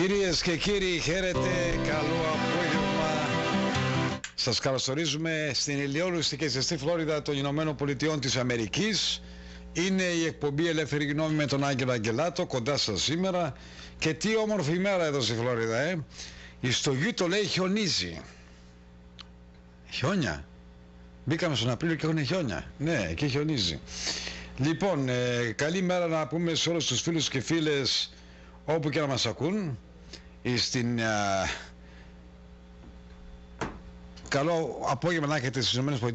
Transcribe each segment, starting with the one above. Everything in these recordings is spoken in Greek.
Κυρίες και κύριοι, χαίρετε, καλό απόγευμα. Σας καλωσορίζουμε στην ηλιόλουστη και ζεστή Φλόριδα των Ηνωμένων Πολιτειών της Αμερικής. Είναι η εκπομπή Ελεύθερη Γνώμη με τον Άγγελο Αγγελάτο, κοντά σας σήμερα. Και τι όμορφη ημέρα εδώ στη Φλόριδα, Στο Γιούτο λέει χιονίζει. Χιόνια. Μπήκαμε στον Απρίλιο και έχουν χιόνια. Ναι, εκεί χιονίζει. Λοιπόν, καλή μέρα να πούμε σε όλους τους φίλους και φίλες όπου και να μας ακούν. Στην καλό απόγευμα να έχετε στις ΗΠΑ,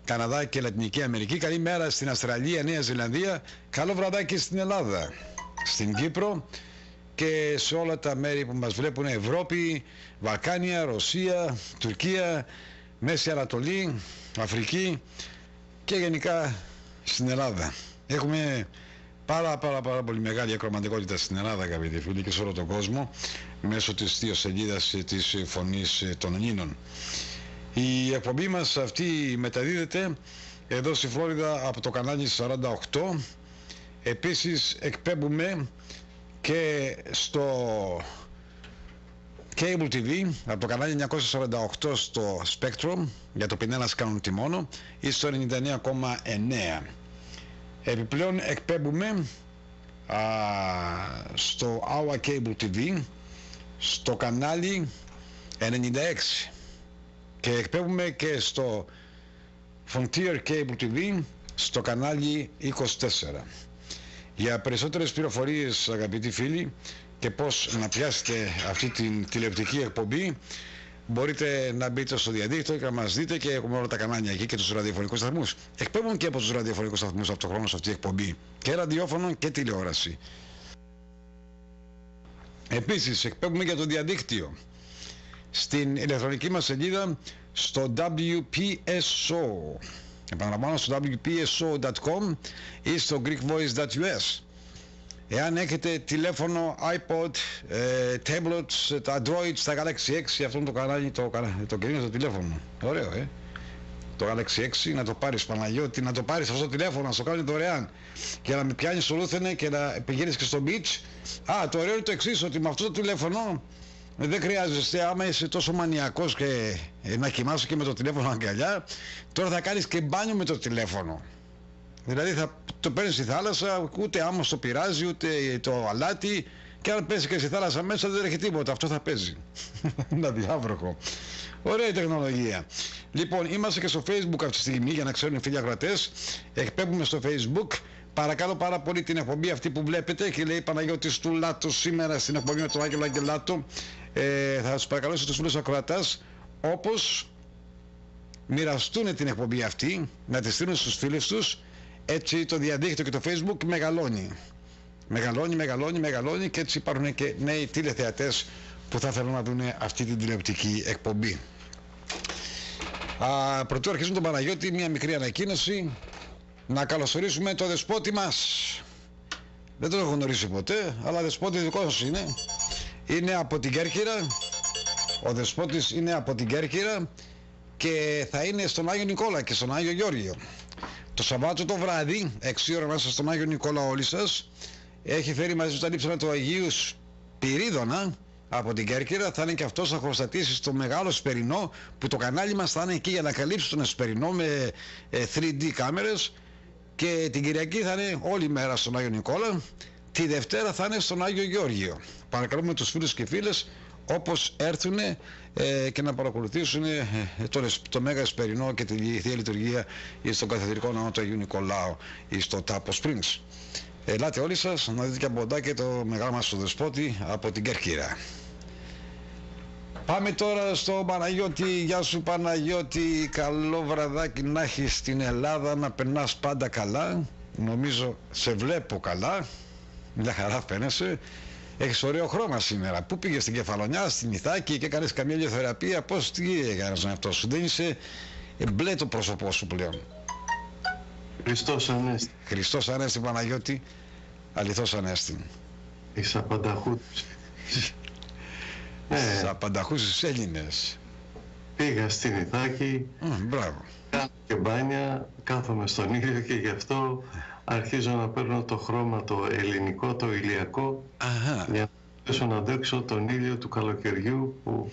Καναδά και Λατινική Αμερική. Καλή μέρα στην Αυστραλία, Νέα Ζηλανδία. Καλό βραδάκι στην Ελλάδα, στην Κύπρο και σε όλα τα μέρη που μας βλέπουν, Ευρώπη, Βαλκάνια, Ρωσία, Τουρκία, Μέση Ανατολή, Αφρική και γενικά στην Ελλάδα. Έχουμε πάρα πολύ μεγάλη ακροματικότητα στην Ελλάδα, αγαπητοί φίλοι, και σε όλο τον κόσμο μέσω της σελίδας της Φωνής των Ελλήνων. Η εκπομπή μας αυτή μεταδίδεται εδώ στη Φλόριδα από το κανάλι 48. Επίσης εκπέμπουμε και στο Cable TV από το κανάλι 948 στο Spectrum για το πινένας κάνουν τιμόνο ή στο 99,9. Επιπλέον εκπέμπουμε στο Our Cable TV στο κανάλι 96 και εκπέμπουμε και στο Frontier Cable TV στο κανάλι 24. Για περισσότερες πληροφορίες, αγαπητοί φίλοι, και πώς να πιάσετε αυτή την τηλεοπτική εκπομπή, μπορείτε να μπείτε στο διαδίκτυο και να μας δείτε, και έχουμε όλα τα κανάλια εκεί και τους ραδιοφωνικούς σταθμούς. Εκπέμπουν και από τους ραδιοφωνικούς σταθμούς από το χρόνο σε αυτή η εκπομπή, και ραδιόφωνο και τηλεόραση. Επίσης εκπέμπουμε για το διαδίκτυο στην ηλεκτρονική μας σελίδα στο WPSO. Επαναλαμβάνω, στο WPSO.com ή στο GreekVoice.us. Εάν έχετε τηλέφωνο, iPod, tablets, τα Android, τα Galaxy 6, αυτό είναι το κανάλι, το καινούριο τηλέφωνο. Ωραίο, το Galaxy 6, να το πάρεις, Παναγιώτη, να το πάρεις αυτό το τηλέφωνο, να στο κάνει δωρεάν και να με πιάνεις στο Λούθενε και να πηγαίνεις και στο beach. Το ωραίο είναι το εξής, ότι με αυτό το τηλέφωνο δεν χρειάζεσαι, άμα είσαι τόσο μανιακός και να κοιμάσαι και με το τηλέφωνο αγκαλιά, τώρα θα κάνεις και μπάνιο με το τηλέφωνο. Δηλαδή θα το παίρνεις στη θάλασσα, ούτε άμμος το πειράζει, ούτε το αλάτι, και αν πέσει και στη θάλασσα μέσα δεν έχει τίποτα, αυτό θα παίζει. Ένα διάβροχο. Ωραία η τεχνολογία. Λοιπόν, είμαστε και στο Facebook αυτή τη στιγμή, για να ξέρουν οι φίλοι ακροατές. Εκπέμπουμε στο Facebook. Παρακαλώ πάρα πολύ την εκπομπή αυτή που βλέπετε και λέει Παναγιώτης του Λάτου σήμερα στην εκπομπή με τον Άγγελο Αγγελάτο. Θα σας παρακαλώ τους φίλους ακροατάς, όπως μοιραστούν την εκπομπή αυτή, να τη στείλουν στους φίλους τους. Έτσι το διαδίκτυο και το Facebook μεγαλώνει. Μεγαλώνει και έτσι υπάρχουν και νέοι τηλεθεατές που θα θέλουν να δουν αυτή την τηλεοπτική εκπομπή. Πρωτού αρχίσουμε τον Παναγιώτη, μια μικρή ανακοίνωση. Να καλωσορίσουμε το δεσπότη μας. Δεν τον έχω γνωρίσει ποτέ, αλλά δεσπότη δικό σας είναι. Είναι από την Κέρκυρα. Ο δεσπότης είναι από την Κέρκυρα και θα είναι στον Άγιο Νικόλα και στον Άγιο Γεώργιο. Το Σαββάτο το βράδυ, 6 ώρα μέσα στον Άγιο Νικόλα όλοι σας, έχει φέρει μαζί του τα λείψανα του Αγίου Σπυρίδωνα από την Κέρκυρα. Θα είναι και αυτός, θα χωροστατήσει στο μεγάλο Εσπερινό, που το κανάλι μας θα είναι εκεί για να καλύψει τον Εσπερινό με 3D κάμερες, και την Κυριακή θα είναι όλη μέρα στον Άγιο Νικόλα. Τη Δευτέρα θα είναι στον Άγιο Γεώργιο. Παρακαλούμε τους φίλους και φίλες, όπως έρθουν και να παρακολουθήσουν το Μέγα Εσπερινό και τη Θεία Λειτουργία στον Καθεδρικό Ναό του Αγίου Νικολάου ή στο Τάπο Springs. Ελάτε όλοι σας να δείτε και από κοντά και το μεγάλο μας το δεσπότη από την Κέρκυρα. Πάμε τώρα στο Παναγιώτη. Γεια σου Παναγιώτη, καλό βραδάκι να έχεις στην Ελλάδα, να περνάς πάντα καλά. Νομίζω σε βλέπω καλά, μια χαρά φαίνεσαι. Έχεις ωραίο χρώμα σήμερα. Πού πήγες, στην Κεφαλονιά, στην Ιθάκη, και έκανες καμία ηλιοθεραπεία? Τι έκανες με αυτό σου? Δεν είσαι μπλε το πρόσωπό σου πλέον? Χριστός Ανέστη. Χριστός Ανέστη Παναγιώτη, αληθώς Ανέστη. Εις απανταχούς. Απανταχούς στους Έλληνες. Πήγα στην Ιθάκη, μπράβο. κάνω και μπάνια, κάθομαι στον ήλιο και γι' αυτό αρχίζω να παίρνω το χρώμα το ελληνικό, το ηλιακό, για μπορέσω να αντέξω τον ήλιο του καλοκαιριού που,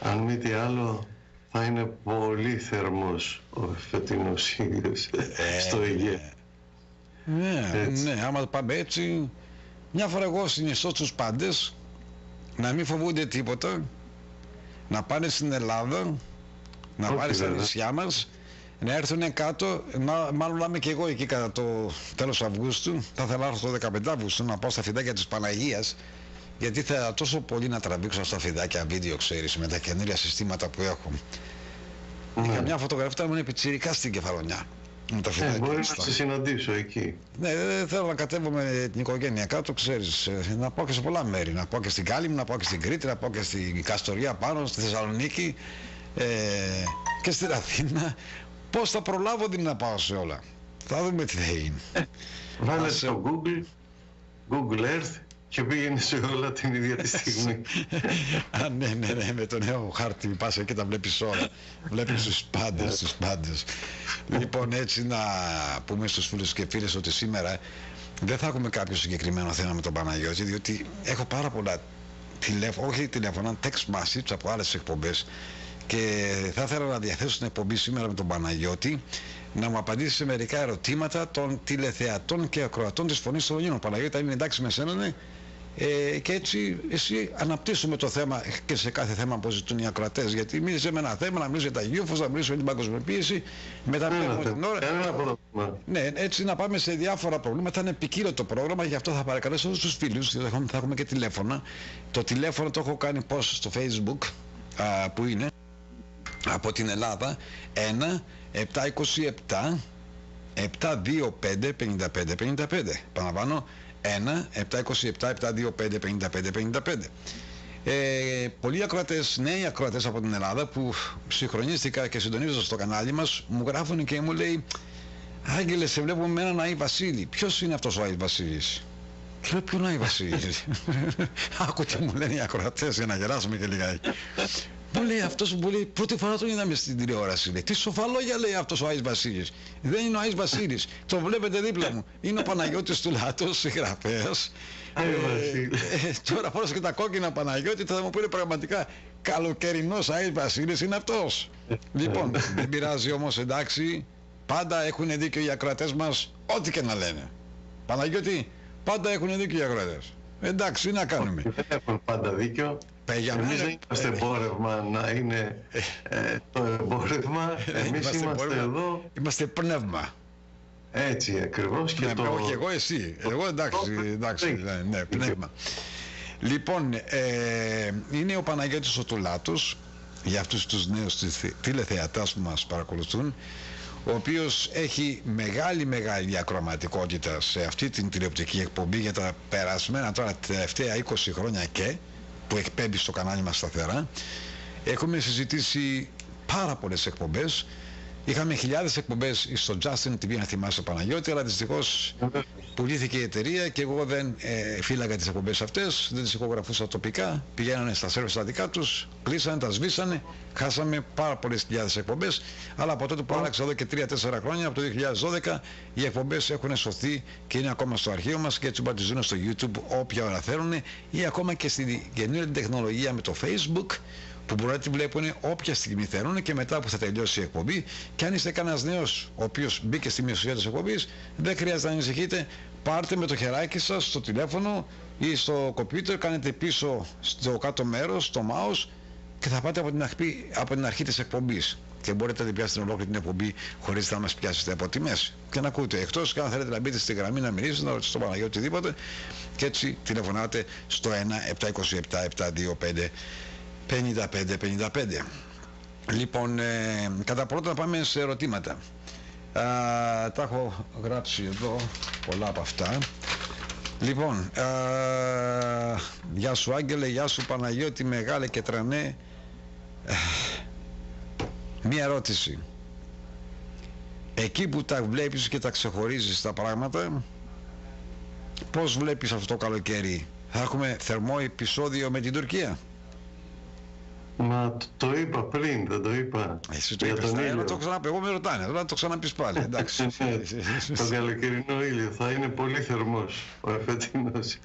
αν μη τι άλλο, θα είναι πολύ θερμός ο φετινός ήλιος στο Αιγαίο. Ναι, άμα πάμε έτσι, μια φορά εγώ συνιστώ στους πάντες να μην φοβούνται τίποτα, να πάνε στην Ελλάδα, να πάνε στα νησιά μας, να έρθουν κάτω, μάλλον να είμαι και εγώ εκεί κατά το τέλος Αυγούστου. Θα ήθελα να έρθω το 15 Αυγούστου να πάω στα φιδάκια της Παναγίας, γιατί θα τόσο πολύ να τραβήξω στα φιδάκια βίντεο, ξέρεις, με τα καινούργια συστήματα που έχω. Είχα μια φωτογραφία μου είναι πιτσιρικά στην Κεφαλονιά. Μπορεί να σε συναντήσω εκεί. Ναι, δεν θέλω να κατέβω με την οικογένεια κάτω, ξέρεις, να πάω και σε πολλά μέρη. Να πάω και στην Κάλυμ, να πάω και στην Κρήτη, να πάω και στην Καστοριά πάνω, στη Θεσσαλονίκη και στην Αθήνα. Πώς θα προλάβω να πάω σε όλα. Θα δούμε τι θα γίνει. Βάλε στο Google Earth και πήγαινε σε όλα την ίδια τη στιγμή. Ναι, με το νέο χάρτη πας εκεί τα βλέπεις όλα. Βλέπεις τους πάντες. Λοιπόν, έτσι να πούμε στους φίλους και φίλες ότι σήμερα δεν θα έχουμε κάποιο συγκεκριμένο θέμα με τον Παναγιώτη, διότι έχω πάρα πολλά τηλέφωνα, text message από άλλες εκπομπές και θα ήθελα να διαθέσω την εκπομπή σήμερα με τον Παναγιώτη να μου απαντήσει σε μερικά ερωτήματα των τηλεθεατών και ακροατών της Φωνής των Ελλήνων. Παναγιώτη, είναι εντάξει με σένα, ναι? Και έτσι εσύ αναπτύσσουμε το θέμα και σε κάθε θέμα που ζητούν οι ακροατές, γιατί μίλησε με ένα θέμα, να μιλήσει για τα UFOs, να μιλήσει για την παγκοσμιοποίηση, μετά την ώρα. Ναι, έτσι να πάμε σε διάφορα προβλήματα. Είναι ποικίλο το πρόγραμμα, γι' αυτό θα παρακαλέσω όλους τους φίλους, θα έχουμε και τηλέφωνα. Το τηλέφωνο το έχω κάνει post στο Facebook, που είναι από την Ελλάδα 1-727 725 5555. Παναβάνω 1-727-725-5555. Πολλοί ακροατές, νέοι ακροατές από την Ελλάδα που συγχρονίστηκα και συντονίζονται στο κανάλι μας, μου γράφουν και μου λέει: Άγγελε, σε βλέπουμε με έναν Άι Βασίλη. Ποιος είναι αυτός ο Άι Βασίλης? Και λέω: ποιον Άι Βασίλης? Άκου τι μου λένε οι ακροατές για να γελάσουμε και λιγάκι. Μου λέει αυτός που λέει: πρώτη φορά τον είδαμε στην τηλεόραση. Λέει: τι σοφαλόγια λέει αυτός ο Άις Βασίλης? Δεν είναι ο Άις Βασίλης. Το βλέπετε δίπλα μου. Είναι ο Παναγιώτης του Λάτος, συγγραφέας. Τώρα φοράς και τα κόκκινα Παναγιώτη, θα μου πούνε πραγματικά καλοκαιρινός Άις Βασίλης είναι αυτός. Λοιπόν, δεν πειράζει όμως, εντάξει. Πάντα έχουν δίκιο οι ακροατές μας, ό,τι και να λένε. Παναγιώτη, πάντα έχουν δίκιο οι ακροατές. Εντάξει, τι να κάνουμε. Δεν έχουν πάντα δίκιο. Εμείς δεν είμαστε εμπόρευμα να είναι το εμπόρευμα. Εμείς είμαστε εδώ. Είμαστε πνεύμα. Έτσι ακριβώς. Και το... Όχι εγώ, εσύ. Εγώ εντάξει, ναι, πνεύμα. Λοιπόν, είναι ο Παναγιώτης ο Τουλάτος, για αυτούς τους νέους τηλεθεατάς που μας παρακολουθούν, ο οποίος έχει μεγάλη ακροαματικότητα σε αυτή την τηλεοπτική εκπομπή για τα περασμένα τώρα τελευταία 20 χρόνια και που εκπέμπει στο κανάλι μας σταθερά. Έχουμε συζητήσει πάρα πολλές εκπομπές. Είχαμε χιλιάδες εκπομπές στο Justin TV, να θυμάσαι Παναγιώτη, αλλά δυστυχώς πουλήθηκε η εταιρεία και εγώ δεν φύλαγα τις εκπομπές αυτές, δεν τις ηχογραφούσα τοπικά, πηγαίνανε στα σερβερ στα δικά τους, κλείσανε, τα σβήσανε, χάσαμε πάρα πολλές χιλιάδες εκπομπές, αλλά από τότε που άλλαξα εδώ και 3-4 χρόνια, από το 2012, οι εκπομπές έχουν σωθεί και είναι ακόμα στο αρχείο μας και έτσι μπατιζούν στο YouTube όποια ώρα θέλουν ή ακόμα και στην καινούργια τεχνολογία με το Facebook, που μπορεί να τη βλέπουν όποια στιγμή θέλουν και μετά που θα τελειώσει η εκπομπή. Και αν είστε κανένας νέος ο οποίος μπήκε στη μισογεία της εκπομπής, δεν χρειάζεται να ανησυχείτε. Πάρτε με το χεράκι σας στο τηλέφωνο ή στο κομπιούτερ, κάνετε πίσω στο κάτω μέρος, στο mouse, και θα πάτε από την αρχή της εκπομπής. Και μπορείτε να την πιάσετε ολόκληρη την εκπομπή χωρίς να μας πιάσετε από τη μέση. Και να ακούτε. Εκτός και αν θέλετε να μπείτε στη γραμμή να μιλήσετε, να ρωτήσετε στον Παναγιώτη οτιδήποτε. Και έτσι τηλεφωνάτε στο 1-727-725-5555. Λοιπόν, κατά πρώτα να πάμε σε ερωτήματα. Τα έχω γράψει εδώ πολλά από αυτά. Λοιπόν, γεια σου Άγγελε, γεια σου Παναγιώτη, μεγάλε και τρανέ. Μία ερώτηση. Εκεί που τα βλέπεις και τα ξεχωρίζεις τα πράγματα, πώς βλέπεις αυτό το καλοκαίρι? Θα έχουμε θερμό επεισόδιο με την Τουρκία? Μα το είπα πριν, δεν το είπα. Εσύ το είπες, να το ξαναπεί, εγώ με ρωτάνε, τώρα το ξαναπείς πάλι, εντάξει. Το καλοκαιρινό ήλιο θα είναι πολύ θερμός, ο εφετινός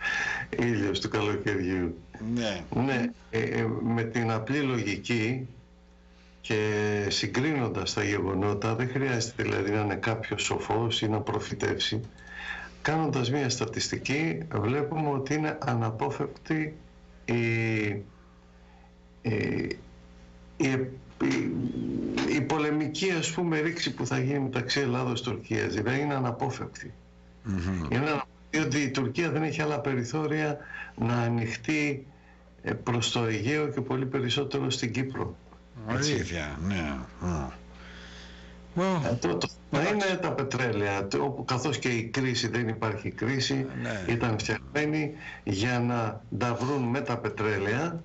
ήλιος του καλοκαιριού. Ναι. Ναι, με την απλή λογική και συγκρίνοντας τα γεγονότα, δεν χρειάζεται δηλαδή να είναι κάποιος σοφός ή να προφητεύσει. Κάνοντας μια στατιστική, βλέπουμε ότι είναι αναπόφευκτη η πολεμική, ας πούμε, ρήξη που θα γίνει μεταξύ Ελλάδος και Τουρκίας. Δηλαδή είναι αναπόφευκτη. Είναι αναπόφευκτη ότι η Τουρκία δεν έχει άλλα περιθώρια να ανοιχτεί προς το Αιγαίο και πολύ περισσότερο στην Κύπρο. Αλήθεια, ναι. Θα είναι τα πετρέλαια, όπου καθώς και η κρίση, δεν υπάρχει κρίση, ήταν φτιαγμένοι για να τα βρουν με τα πετρέλαια.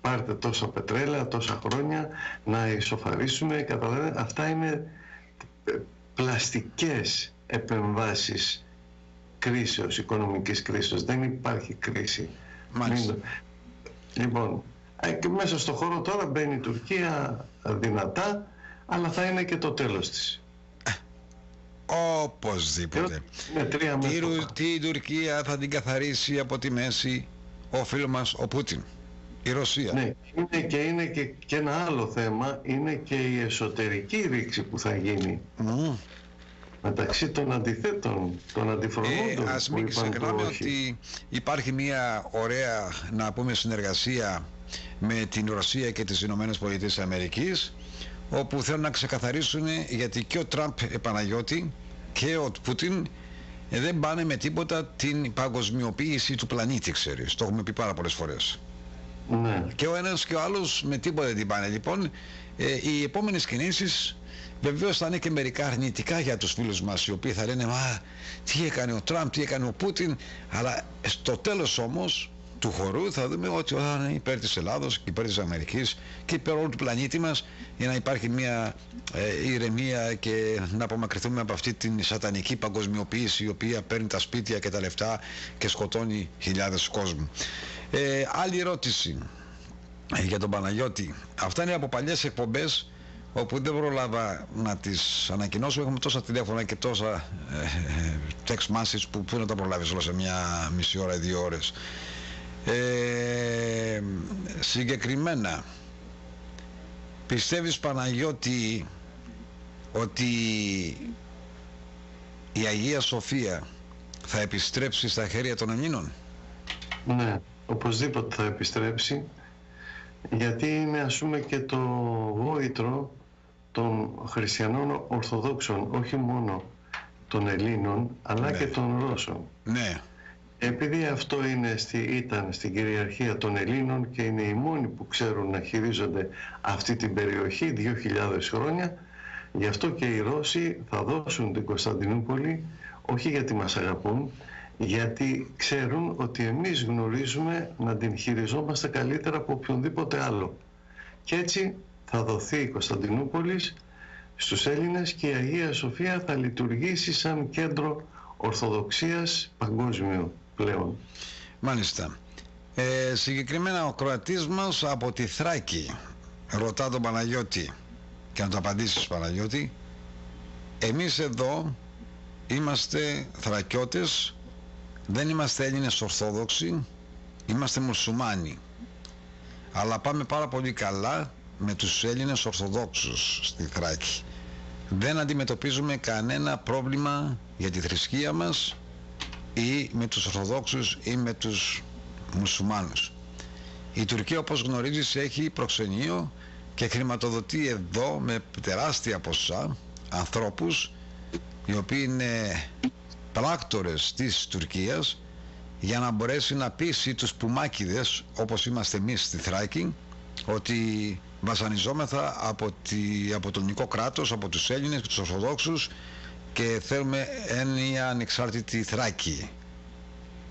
Πάρτε τόσα πετρέλαια, τόσα χρόνια, να ισοφαρίσουμε. Καταλαβαίνετε, αυτά είναι πλαστικές επεμβάσεις κρίσεως, οικονομικής κρίσεως. Δεν υπάρχει κρίση. Λοιπόν, και μέσα στο χώρο τώρα μπαίνει η Τουρκία δυνατά, αλλά θα είναι και το τέλος της. Οπωσδήποτε. Η Τουρκία θα την καθαρίσει από τη μέση ο φίλος μας ο Πούτιν, η Ρωσία. Ναι, είναι και ένα άλλο θέμα, είναι και η εσωτερική ρήξη που θα γίνει μεταξύ των αντιθέτων, των αντιφρονούντων. Ας μην ξεχνάμε ότι υπάρχει μια ωραία, να πούμε, συνεργασία με την Ρωσία και τις Ηνωμένες Πολιτείες Αμερικής, όπου θέλουν να ξεκαθαρίσουν, γιατί και ο Τραμπ, Παναγιώτη, και ο Πούτιν δεν πάνε με τίποτα την παγκοσμιοποίηση του πλανήτη, ξέρεις. Το έχουμε πει πάρα πολλές φορές. Ναι. Και ο ένας και ο άλλος με τίποτα δεν την πάνε. Λοιπόν, οι επόμενες κινήσεις βεβαίως θα είναι και μερικά αρνητικά για τους φίλους μας, οι οποίοι θα λένε «Μα τι έκανε ο Τραμπ, τι έκανε ο Πούτιν», αλλά στο τέλος όμως του χορού θα δούμε ότι είναι υπέρ της Ελλάδος και υπέρ της Αμερικής και υπέρ όλου του πλανήτη μας, για να υπάρχει μια ηρεμία και να απομακρυνθούμε από αυτή την σατανική παγκοσμιοποίηση, η οποία παίρνει τα σπίτια και τα λεφτά και σκοτώνει χιλιάδες κόσμου. Άλλη ερώτηση για τον Παναγιώτη. Αυτά είναι από παλιές εκπομπές, όπου δεν προλάβα να τις ανακοινώσω. Έχουμε τόσα τηλέφωνα και τόσα text message που να τα προλάβεις όλα σε μια μισή ώρα ή 2 ώρες. Συγκεκριμένα, πιστεύεις, Παναγιώτη, ότι η Αγία Σοφία θα επιστρέψει στα χέρια των Ελλήνων? Ναι, οπωσδήποτε θα επιστρέψει, γιατί είναι, ας πούμε, και το γόητρο των χριστιανών Ορθοδόξων, όχι μόνο των Ελλήνων, αλλά και των Ρώσων. Ναι. Επειδή αυτό ήταν στην κυριαρχία των Ελλήνων και είναι οι μόνοι που ξέρουν να χειρίζονται αυτή την περιοχή 2.000 χρόνια, γι' αυτό και οι Ρώσοι θα δώσουν την Κωνσταντινούπολη, όχι γιατί μας αγαπούν, γιατί ξέρουν ότι εμείς γνωρίζουμε να την χειριζόμαστε καλύτερα από οποιονδήποτε άλλο. Και έτσι θα δοθεί η Κωνσταντινούπολη στους Έλληνες και η Αγία Σοφία θα λειτουργήσει σαν κέντρο Ορθοδοξίας παγκόσμιο πλέον. Μάλιστα. Συγκεκριμένα ο Κροατής μας από τη Θράκη ρωτά τον Παναγιώτη, και να το απαντήσεις, Παναγιώτη. Εμείς εδώ είμαστε Θρακιώτες, δεν είμαστε Έλληνες Ορθόδοξοι, είμαστε Μουσουλμάνοι, αλλά πάμε πάρα πολύ καλά με τους Έλληνες Ορθοδόξους στη Θράκη. Δεν αντιμετωπίζουμε κανένα πρόβλημα για τη θρησκεία μας ή με τους Ορθοδόξους ή με τους Μουσουλμάνους. Η Τουρκία, όπως γνωρίζεις, έχει προξενείο και χρηματοδοτεί εδώ με τεράστια ποσά ανθρώπους οι οποίοι είναι πράκτορες της Τουρκίας, για να μπορέσει να πείσει τους πουμάκιδες, όπως είμαστε εμείς στη Θράκη, ότι βασανιζόμεθα από το ελληνικό κράτος, από τους Έλληνες και τους Ορθοδόξους, και θέλουμε μια ανεξάρτητη Θράκη.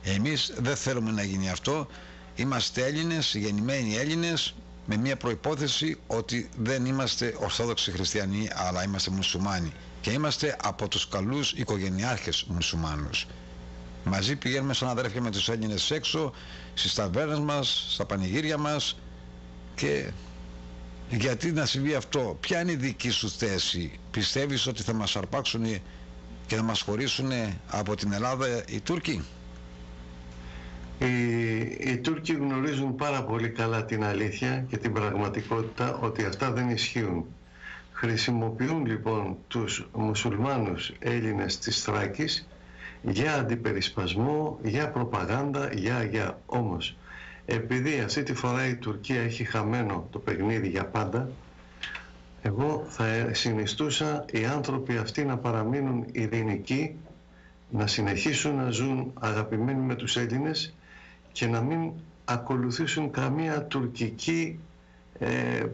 Εμείς δεν θέλουμε να γίνει αυτό. Είμαστε Έλληνες, γεννημένοι Έλληνες, με μια προϋπόθεση ότι δεν είμαστε Ορθόδοξοι Χριστιανοί, αλλά είμαστε Μουσουλμάνοι, και είμαστε από τους καλούς οικογενειάρχες Μουσουλμάνους. Μαζί πηγαίνουμε σαν αδέρφια με τους Έλληνες έξω, στις ταβέρνες μας, στα πανηγύρια μας, και Γιατί να συμβεί αυτό? Ποια είναι η δική σου θέση? Πιστεύεις ότι θα μας αρπάξουν και θα μας χωρίσουν από την Ελλάδα οι Τούρκοι? Οι Τούρκοι γνωρίζουν πάρα πολύ καλά την αλήθεια και την πραγματικότητα ότι αυτά δεν ισχύουν. Χρησιμοποιούν λοιπόν τους μουσουλμάνους Έλληνες της Θράκης για αντιπερισπασμό, για προπαγάνδα, για. Όμως, επειδή αυτή τη φορά η Τουρκία έχει χαμένο το παιχνίδι για πάντα, εγώ θα συνιστούσα οι άνθρωποι αυτοί να παραμείνουν ειρηνικοί, να συνεχίσουν να ζουν αγαπημένοι με τους Έλληνες και να μην ακολουθήσουν καμία τουρκική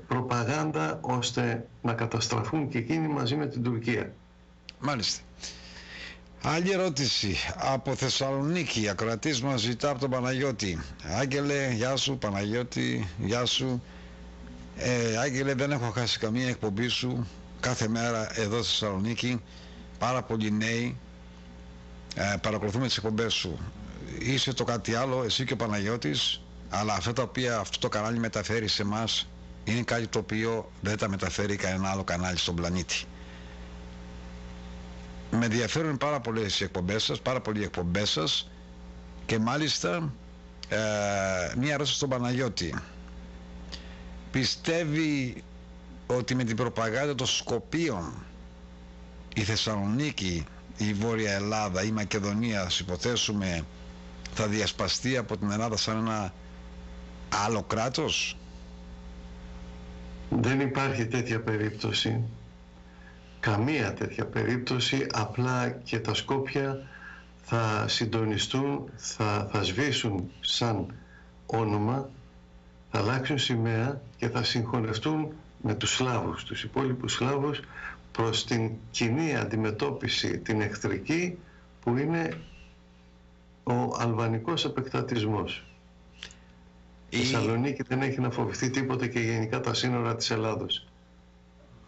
προπαγάνδα ώστε να καταστραφούν και εκείνοι μαζί με την Τουρκία. Μάλιστα. Άλλη ερώτηση από Θεσσαλονίκη. Ακροατής μας ζητά από τον Παναγιώτη. Άγγελε, γεια σου. Παναγιώτη, γεια σου. Άγγελε, δεν έχω χάσει καμία εκπομπή σου. Κάθε μέρα εδώ στη Θεσσαλονίκη πάρα πολλοί νέοι παρακολουθούμε τις εκπομπές σου. Είσαι το κάτι άλλο, εσύ και ο Παναγιώτης, αλλά αυτά τα οποία αυτό το κανάλι μεταφέρει σε εμάς είναι κάτι το οποίο δεν τα μεταφέρει κανένα άλλο κανάλι στον πλανήτη. Με ενδιαφέρουν πάρα πολλές οι εκπομπές σας, πάρα πολλοί εκπομπές σας, και μάλιστα μία ερώτηση στον Παναγιώτη. Πιστεύει ότι με την προπαγάνδα των Σκοπίων η Θεσσαλονίκη, η Βόρεια Ελλάδα, η Μακεδονία, ας υποθέσουμε, θα διασπαστεί από την Ελλάδα σαν ένα άλλο κράτος? Δεν υπάρχει τέτοια περίπτωση. Καμία τέτοια περίπτωση. Απλά και τα Σκόπια θα συντονιστούν, θα σβήσουν σαν όνομα, θα αλλάξουν σημαία και θα συγχωνευτούν με τους Σλάβους, τους υπόλοιπους Σλάβους, προς την κοινή αντιμετώπιση, την εχθρική, που είναι ο αλβανικός επεκτατισμός. Η Θεσσαλονίκη δεν έχει να φοβηθεί τίποτε και γενικά τα σύνορα της Ελλάδος.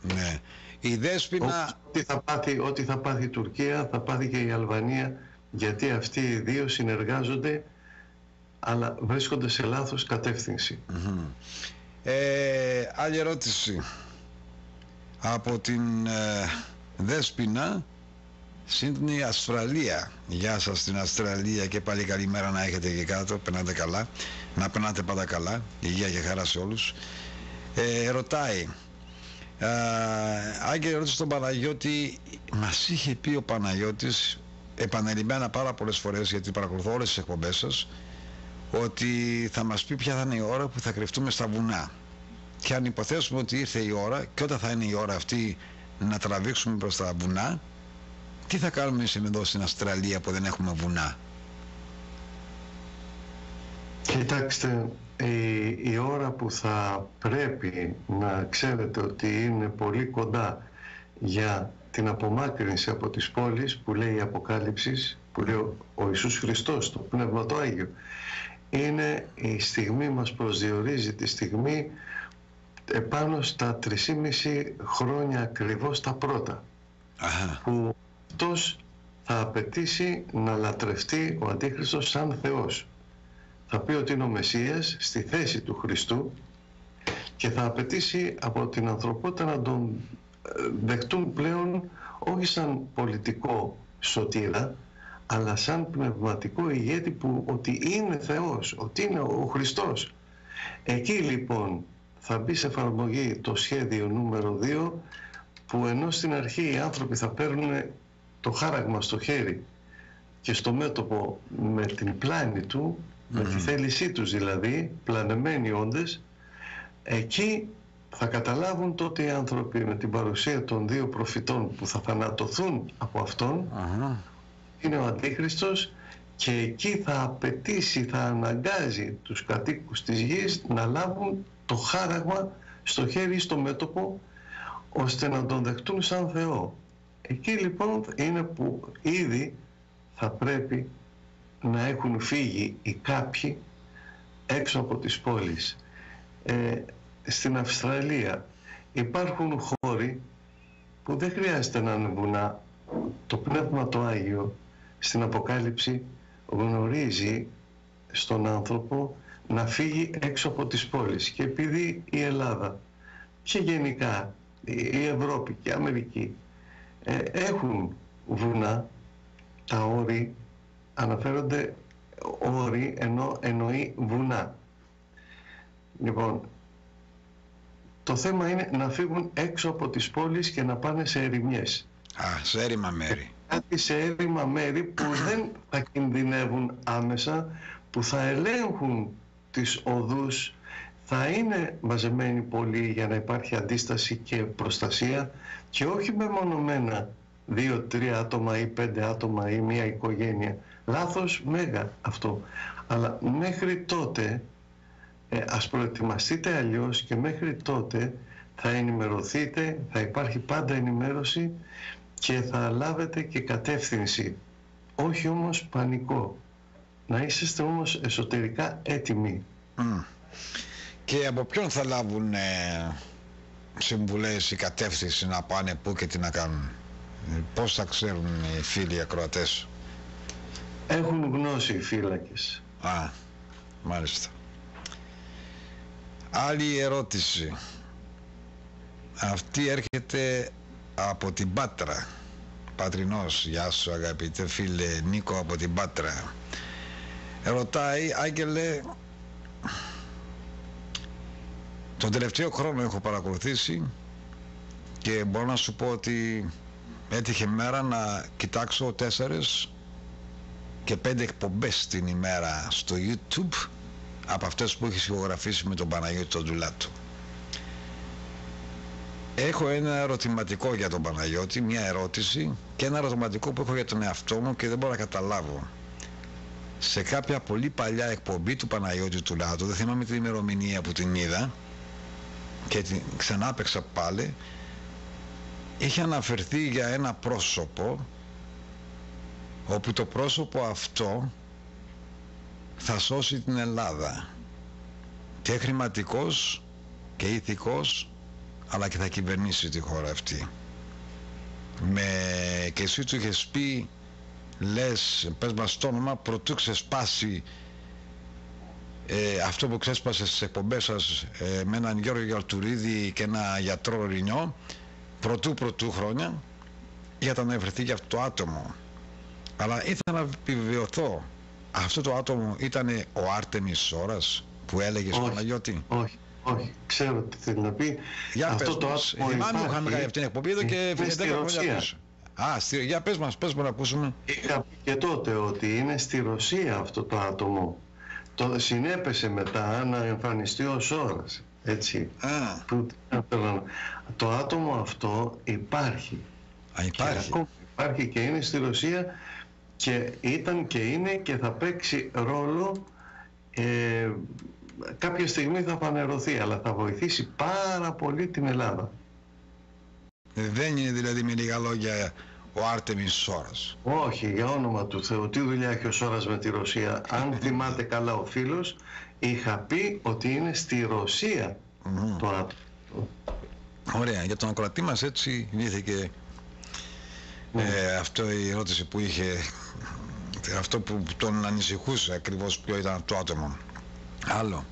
Ναι. Η Δέσποινα... Ό,τι θα πάθει η Τουρκία θα πάθει και η Αλβανία, γιατί αυτοί οι δύο συνεργάζονται αλλά βρίσκονται σε λάθος κατεύθυνση. Άλλη ερώτηση από την Δέσποινα, Σίδνεϊ, Αυστραλία. Γεια σας στην Αυστραλία και πάλι καλημέρα να έχετε και κάτω. Περνάτε καλά, να περνάτε πάντα καλά, υγεία και χαρά σε όλους. Ρωτάει Άγγελε, ερώτηση στον Παναγιώτη. Μας είχε πει ο Παναγιώτης επανελειμμένα πάρα πολλές φορές, γιατί παρακολουθώ όλες τις εκπομπές σας, ότι θα μας πει ποια θα είναι η ώρα που θα κρυφτούμε στα βουνά. Και αν υποθέσουμε ότι ήρθε η ώρα, και όταν θα είναι η ώρα αυτή να τραβήξουμε προς τα βουνά, τι θα κάνουμε εμείς εδώ στην Αυστραλία που δεν έχουμε βουνά? Κοιτάξτε, η ώρα που θα πρέπει να ξέρετε ότι είναι πολύ κοντά για την απομάκρυνση από τις πόλεις, που λέει η Αποκάλυψης, που λέει ο Ιησούς Χριστός, το Πνεύμα το Άγιο, είναι η στιγμή, μας προσδιορίζει τη στιγμή επάνω στα 3,5 χρόνια ακριβώς τα πρώτα. Που αυτός θα απαιτήσει να λατρευτεί ο Αντίχριστος σαν Θεός. Θα πει ότι είναι ο Μεσσίας στη θέση του Χριστού και θα απαιτήσει από την ανθρωπότητα να τον δεχτούν πλέον όχι σαν πολιτικό σωτήρα, αλλά σαν πνευματικό ηγέτη, που ότι είναι Θεός, ότι είναι ο Χριστός. Εκεί λοιπόν θα μπει σε εφαρμογή το σχέδιο νούμερο 2, που ενώ στην αρχή οι άνθρωποι θα παίρνουν το χάραγμα στο χέρι και στο μέτωπο με την πλάνη του, με τη θέλησή τους δηλαδή, πλανεμένοι όντες, εκεί θα καταλάβουν τότε οι άνθρωποι με την παρουσία των δύο προφητών που θα θανατωθούν από αυτόν, είναι ο Αντίχριστος, και εκεί θα απαιτήσει, θα αναγκάζει τους κατοίκους της γης να λάβουν το χάραγμα στο χέρι, στο μέτωπο, ώστε να τον δεχτούν σαν Θεό. Εκεί λοιπόν είναι που ήδη θα πρέπει να έχουν φύγει οι κάποιοι έξω από τις πόλεις. Στην Αυστραλία υπάρχουν χώροι που δεν χρειάζεται να είναι βουνά. Το Πνεύμα το Άγιο στην Αποκάλυψη γνωρίζει στον άνθρωπο να φύγει έξω από τις πόλεις. Και επειδή η Ελλάδα και γενικά η Ευρώπη και η Αμερική έχουν βουνά, τα όρη αναφέρονται όρη ενώ εννοεί βουνά. Λοιπόν, το θέμα είναι να φύγουν έξω από τις πόλεις και να πάνε σε ερημιές. Σε έρημα μέρη. Κάτι σε έρημα μέρη που δεν θα κινδυνεύουν άμεσα, που θα ελέγχουν τις οδούς, θα είναι μαζεμένοι πολλοί για να υπάρχει αντίσταση και προστασία και όχι μεμονωμένα 2-3 άτομα ή 5 άτομα ή μια οικογένεια. Λάθος μέγα αυτό. Αλλά μέχρι τότε ας προετοιμαστείτε αλλιώς και μέχρι τότε θα ενημερωθείτε, θα υπάρχει πάντα ενημέρωση και θα λάβετε και κατεύθυνση. Όχι όμως πανικό. Να είσαστε όμως εσωτερικά έτοιμοι. Και από ποιον θα λάβουν συμβουλές ή κατεύθυνση να πάνε πού και τι να κάνουν? Πώς θα ξέρουν οι φίλοι ακροατές? Έχουν γνώση οι φύλακες. Μάλιστα. Άλλη ερώτηση. Αυτή έρχεται από την Πάτρα. Πατρινός, γεια σου αγαπητέ φίλε Νίκο από την Πάτρα. Ρωτάει, Άγγελε, τον τελευταίο χρόνο έχω παρακολουθήσει και μπορώ να σου πω ότι έτυχε μέρα να κοιτάξω 4 και 5 εκπομπές την ημέρα στο YouTube από αυτές που έχει ηχογραφήσει με τον Παναγιώτη τον Ντουλάτο. Έχω ένα ερωτηματικό για τον Παναγιώτη, μια ερώτηση, και ένα ερωτηματικό που έχω για τον εαυτό μου και δεν μπορώ να καταλάβω. Σε κάποια πολύ παλιά εκπομπή του Παναγιώτη του Ντουλάτο, δεν θυμάμαι την ημερομηνία που την είδα και την ξανά έπαιξα πάλι, είχε αναφερθεί για ένα πρόσωπο όπου το πρόσωπο αυτό θα σώσει την Ελλάδα και χρηματικός και ηθικός, αλλά και θα κυβερνήσει τη χώρα αυτή. Και εσύ του είχες πει, λες, πες μας το όνομα, προτού ξεσπάσει αυτό που ξέσπασε στις εκπομπές σας με έναν Γιώργο Γιαρτουρίδη και ένα γιατρό Ρινιό, πρωτού χρόνια, για να αναφερθεί για αυτό το άτομο. Αλλά ήθελα να επιβεβαιωθώ, αυτό το άτομο ήταν ο Άρτεμις Σόρας που έλεγες, Παναγιώτη? Όχι, ξέρω τι θέλει να πει. Για αυτό το άτομο θυμάμαι που είχαμε κάνει αυτήν την εκπομπή εδώ και 10 χρόνια πίσω. Για πες μας να ακούσουμε. Είχα πει και τότε ότι είναι στη Ρωσία αυτό το άτομο. Το συνέπεσε μετά να εμφανιστεί ο Σόρας, έτσι. Το άτομο αυτό υπάρχει. Υπάρχει και είναι στη Ρωσία και ήταν και είναι και θα παίξει ρόλο, κάποια στιγμή θα φανερωθεί, αλλά θα βοηθήσει πάρα πολύ την Ελλάδα. Δεν είναι δηλαδή με λίγα λόγια ο Άρτεμις Σόρας? Όχι, για όνομα του Θεού, τι δουλειά έχει ο Σόρας με τη Ρωσία? Αν θυμάται καλά ο φίλος, είχα πει ότι είναι στη Ρωσία το άτομο. Ωραία, για τον ακροατή μας έτσι λύθηκε αυτό, η ερώτηση που είχε, αυτό που τον ανησυχούσε ακριβώς, ποιο ήταν το άτομο. Άλλο.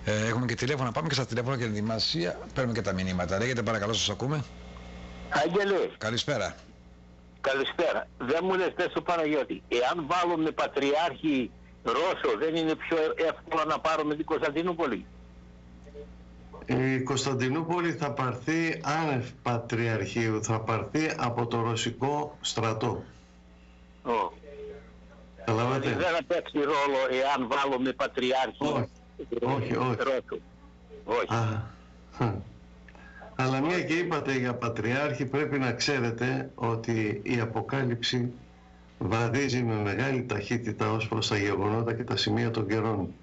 Έχουμε και τηλέφωνα, πάμε και στα τηλέφωνα και ετοιμασία, παίρνουμε και τα μηνύματα. Λέγεται παρακαλώ, σας ακούμε. Άγγελε. Καλησπέρα. Καλησπέρα. Δεν μου λες, πες στο Παναγιώτη, εάν βάλουμε πατριάρχη Ρώσο, δεν είναι πιο εύκολο να πάρουμε την Κωνσταντινούπολη? Η Κωνσταντινούπολη θα πάρθει άνευ πατριαρχείου, θα πάρθει από το ρωσικό στρατό. Δηλαδή δεν θα παίξει ρόλο εάν βάλουμε πατριάρχη Ρώσο? Όχι. Αλλά μια και είπατε για πατριάρχη, πρέπει να ξέρετε ότι η Αποκάλυψη βαδίζει με μεγάλη ταχύτητα ως προς τα γεγονότα και τα σημεία των καιρών.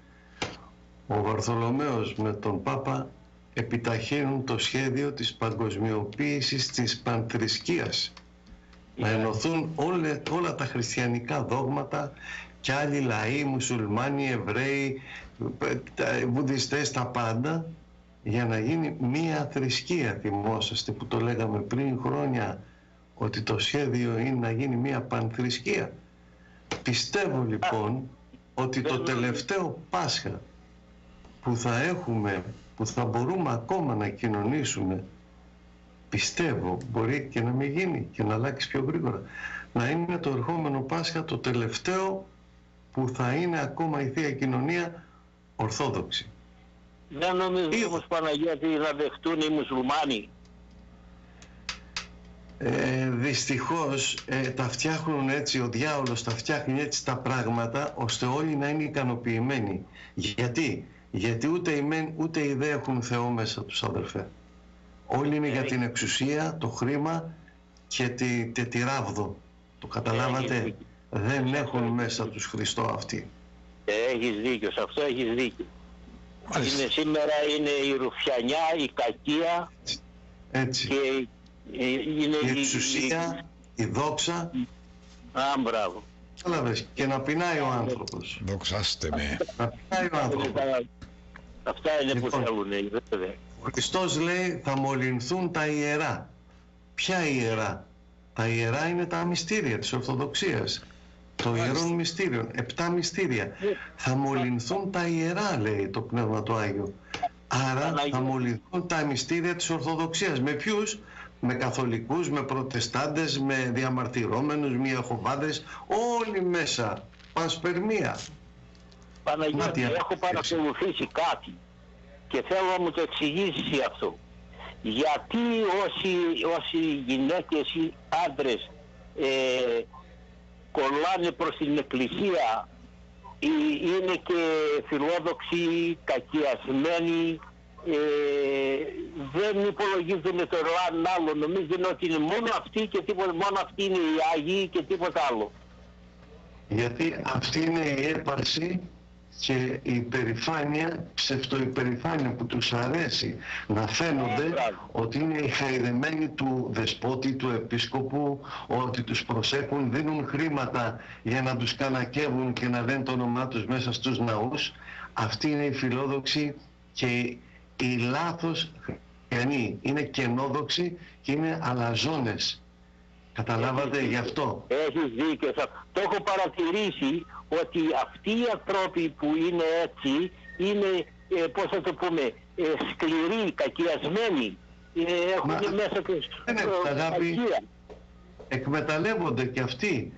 Ο Βαρθολομαίος με τον Πάπα επιταχύνουν το σχέδιο της παγκοσμιοποίησης της πανθρησκείας. Να ενωθούν όλα τα χριστιανικά δόγματα και άλλοι λαοί, μουσουλμάνοι, Εβραίοι, βουδιστές, τα πάντα, για να γίνει μία θρησκεία. Θυμόσαστε που το λέγαμε πριν χρόνια, ότι το σχέδιο είναι να γίνει μία πανθρησκεία. Πιστεύω λοιπόν ότι το τελευταίο Πάσχα που θα μπορούμε ακόμα να κοινωνήσουμε, πιστεύω, μπορεί και να μην γίνει και να αλλάξει πιο γρήγορα, να είναι το ερχόμενο Πάσχα το τελευταίο που θα είναι ακόμα η Θεία Κοινωνία ορθόδοξη. Δεν νομίζω όμως, Παναγιώτη, να δεχτούν οι μουσουλμάνοι. Δυστυχώς τα φτιάχνουν έτσι, ο διάολος τα φτιάχνει έτσι τα πράγματα ώστε όλοι να είναι ικανοποιημένοι. Γιατί ούτε οι μεν ούτε οι δε έχουν Θεό μέσα τους, αδερφέ. Όλοι είναι για την εξουσία, το χρήμα και τη ράβδο. Το καταλάβατε? Δεν έχουν μέσα τους Χριστό αυτοί. Έχεις δίκιο, σε αυτό έχεις δίκιο. Σήμερα είναι η ρουφιανιά, η κακία. Έτσι. Και είναι η εξουσία, η δόξα. Μπράβο. Και να πεινάει ο άνθρωπος. Δοξάστε με. Να πεινάει ο άνθρωπος. Αυτά είναι που θέλουν. Ο Χριστός λέει θα μολυνθούν τα ιερά. Ποια ιερά? Τα ιερά είναι τα μυστήρια της Ορθοδοξίας. Το ιερών μυστήριων, 7 μυστήρια. Θα μολυνθούν τα ιερά, λέει το Πνεύμα του Άγιο. Άρα θα μολυνθούν τα μυστήρια της Ορθοδοξίας. Με ποιους? Με καθολικούς, με προτεστάντες, με διαμαρτυρόμενους, με Ιεχωβάδες, όλοι μέσα. Πανσπερμία. Παναγιώτη, έχω παρακολουθήσει κάτι και θέλω να μου το εξηγήσεις αυτό. Γιατί όσοι γυναίκες ή άντρες κολλάνε προς την Εκκλησία, είναι και φιλόδοξοι, κακιασμένοι, δεν υπολογίζουν το ρολάν άλλο. Νομίζουν ότι είναι μόνο αυτοί και τίποτα, μόνο αυτοί είναι οι Άγιοι και τίποτα άλλο. Γιατί αυτή είναι η έπαρση και η υπερηφάνεια, ψευτοϊπερηφάνεια που τους αρέσει να φαίνονται ότι είναι οι χαϊδεμένοι του δεσπότη, του επίσκοπου, ότι τους προσέχουν, δίνουν χρήματα για να τους κανακεύουν και να λένε το όνομά τους μέσα στους ναούς. Αυτή είναι η φιλόδοξη και οι λάθος χριστιανοί. Είναι κενόδοξοι και είναι αλαζόνες. Καταλάβατε γι' αυτό? Έχεις δίκιο. Το έχω παρατηρήσει ότι αυτοί οι ανθρώποι που είναι έτσι είναι, πώς θα το πούμε, σκληροί, κακιασμένοι. Έχουν μέσα τους κακία. Εκμεταλλεύονται και αυτοί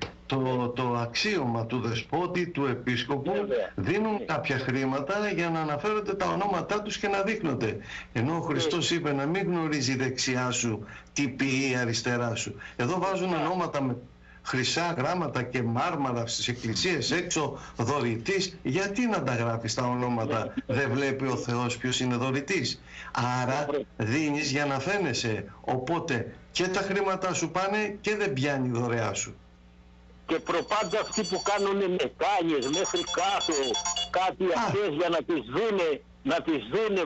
το αξίωμα του δεσπότη, του επίσκοπου, δίνουν κάποια χρήματα για να αναφέρονται τα ονόματά τους και να δείχνονται. Ενώ ο Χριστός είπε να μην γνωρίζει δεξιά σου τι πει η αριστερά σου. Εδώ βάζουν ονόματα με χρυσά γράμματα και μάρμαρα στις εκκλησίες έξω, δωρητής. Γιατί να τα γράφεις τα ονόματα? Δεν βλέπει ο Θεός ποιος είναι δωρητής? Άρα δίνεις για να φαίνεσαι. Οπότε και τα χρήματά σου πάνε και δεν πιάνει η δωρεά σου. Και προπάντα αυτοί που κάνουν μετάνιες μέχρι κάτω, κάτι αυτές για να τις δούνε,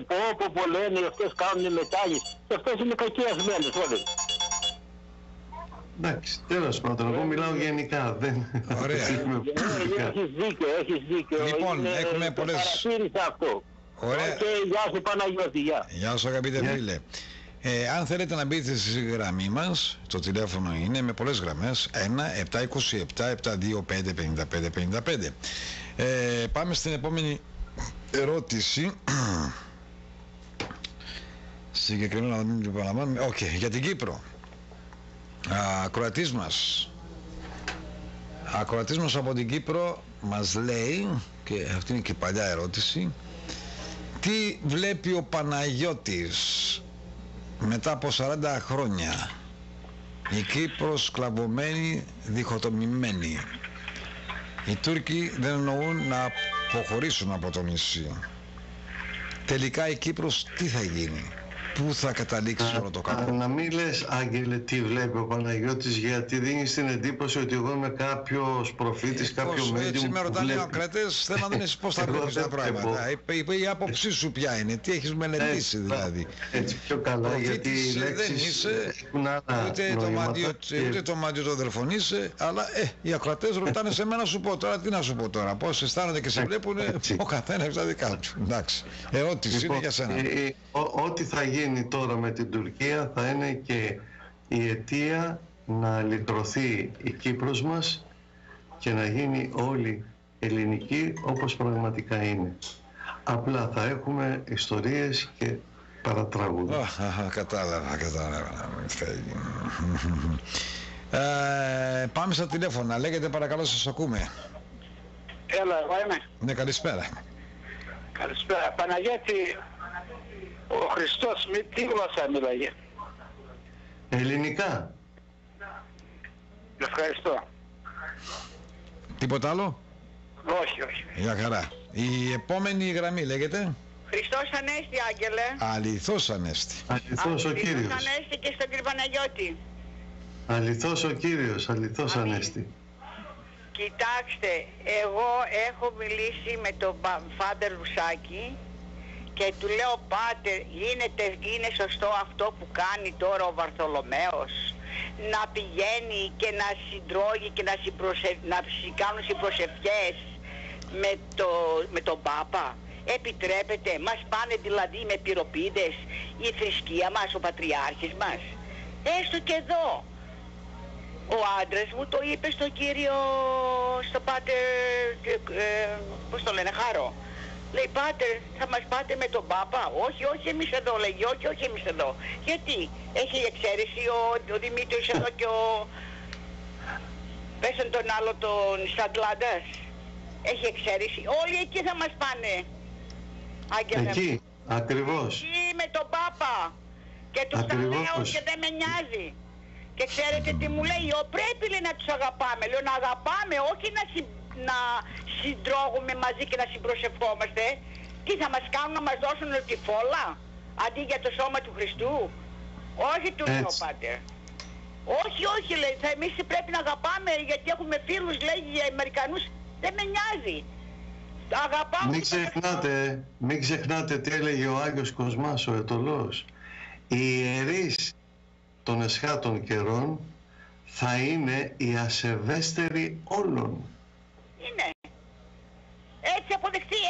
πω λένε αυτές κάνουν μετάνιες. Και αυτές είναι κακιασμένες όλες. Εντάξει, τέλος πάντων, εγώ μιλάω γενικά, δεν... Ωραία. Έχεις δίκιο. Λοιπόν, έχουμε πολλές... Παρατήρησα αυτό. Ωραία. Και γεια σου Παναγιώτη, γεια. Γεια σου αγαπητέ φίλε. Αν θέλετε να μπείτε στη γραμμή μας, το τηλέφωνο είναι με πολλές γραμμές, 1-727-725-55-55. Πάμε στην επόμενη ερώτηση. Συγκεκριμένα να μην την επαναλαμβάνουμε. Για την Κύπρο. Ακροατής μας από την Κύπρο μας λέει, και αυτή είναι και παλιά ερώτηση, τι βλέπει ο Παναγιώτης μετά από 40 χρόνια, η Κύπρος σκλαβωμένη, διχοτομημένη. Οι Τούρκοι δεν εννοούν να αποχωρήσουν από το νησί. Τελικά η Κύπρος τι θα γίνει? Πού θα καταλήξει όλο το κακό? Να μην λες, Άγγελε, τι βλέπει ο Παναγιώτης, γιατί δίνεις την εντύπωση ότι εγώ είμαι κάποιος προφήτης, κάποιο medium. Έτσι με ρωτάνε οι ακροατές, θέλω να δίνεις πώς θα βλέπεις τα πράγματα. Η άποψή σου ποια είναι, τι έχεις μελετήσει δηλαδή. Έτσι πιο καλά, γιατί οι λέξεις έχουν άλλα νοήματα. Ούτε το μάτι το αδελφόν είσαι, αλλά οι ακροατές ρωτάνε σε μένα, σου πω τώρα, τι να σου πω τώρα, πώς αισθάνονται και σε βλέπουν, ο καθένας τα δικά του. Εντάξει, ερώτηση είναι για σένα. Ό,τι θα γίνει τώρα με την Τουρκία θα είναι και η αιτία να λυτρωθεί η Κύπρος μας και να γίνει όλη ελληνική όπως πραγματικά είναι. Απλά θα έχουμε ιστορίες και παρατράγουδα. Κατάλαβα. Πάμε στα τηλέφωνα. Λέγεται παρακαλώ, σας ακούμε. Έλα, εγώ είμαι. Ναι, καλησπέρα. Καλησπέρα. Παναγιώτη, ο Χριστός τι γλώσσα μιλάγε? Ελληνικά. Ευχαριστώ. Τίποτα άλλο? Όχι. Για χαρά. Η επόμενη γραμμή λέγεται Χριστός Ανέστη, Άγγελε. Αληθώς Ανέστη. Αληθώς ο Κύριος. Χριστός Ανέστη και στον κύριο Παναγιώτη. Αληθώς ο Κύριος, αληθώς Ανέστη. Κοιτάξτε, εγώ έχω μιλήσει με τον Φάντερ Ρουσάκη και του λέω, πάτερ, είναι σωστό αυτό που κάνει τώρα ο Βαρθολομαίος, να πηγαίνει και να συντρώγει και να κάνουν συμπροσευχές με τον Πάπα? Επιτρέπεται? Μας πάνε δηλαδή με πυροπίδες η θρησκεία μας, ο πατριάρχης μας? Έστω και εδώ ο άντρας μου το είπε στον κύριο, στο πάτερ, πώς το λένε, Χάρο. Λέει, πάτερ, θα μας πάτε με τον Πάπα? Όχι εμείς εδώ, λέγει, όχι εμείς εδώ. Γιατί? Έχει εξαίρεση ο Δημήτρης εδώ και ο... πέσαν τον άλλο τον Σαντλάντας. Έχει εξαίρεση. Όλοι εκεί θα μας πάνε. Άγγελε. Εκεί, ακριβώς. Εκεί με τον Πάπα. Και τους τα λέω και δεν με νοιάζει. Και ξέρετε τι μου λέει? Πρέπει, λέει, να τους αγαπάμε. Λέω, να αγαπάμε, όχι να συντρώγουμε μαζί και να συμπροσευχόμαστε. Τι θα μας κάνουν, να μας δώσουν τη φόλα αντί για το σώμα του Χριστού? Όχι, του λέω, πάτερ. Όχι, λέει, εμείς πρέπει να αγαπάμε, γιατί έχουμε φίλους, λέει, οι Αμερικανούς. Δεν με νοιάζει. Αγαπάω. Μην ξεχνάτε τι έλεγε ο Άγιος Κοσμάς, ο Αιτωλός. Οι ιερείς των εσχάτων καιρών θα είναι οι ασεβέστεροι όλων. Είναι. Έτσι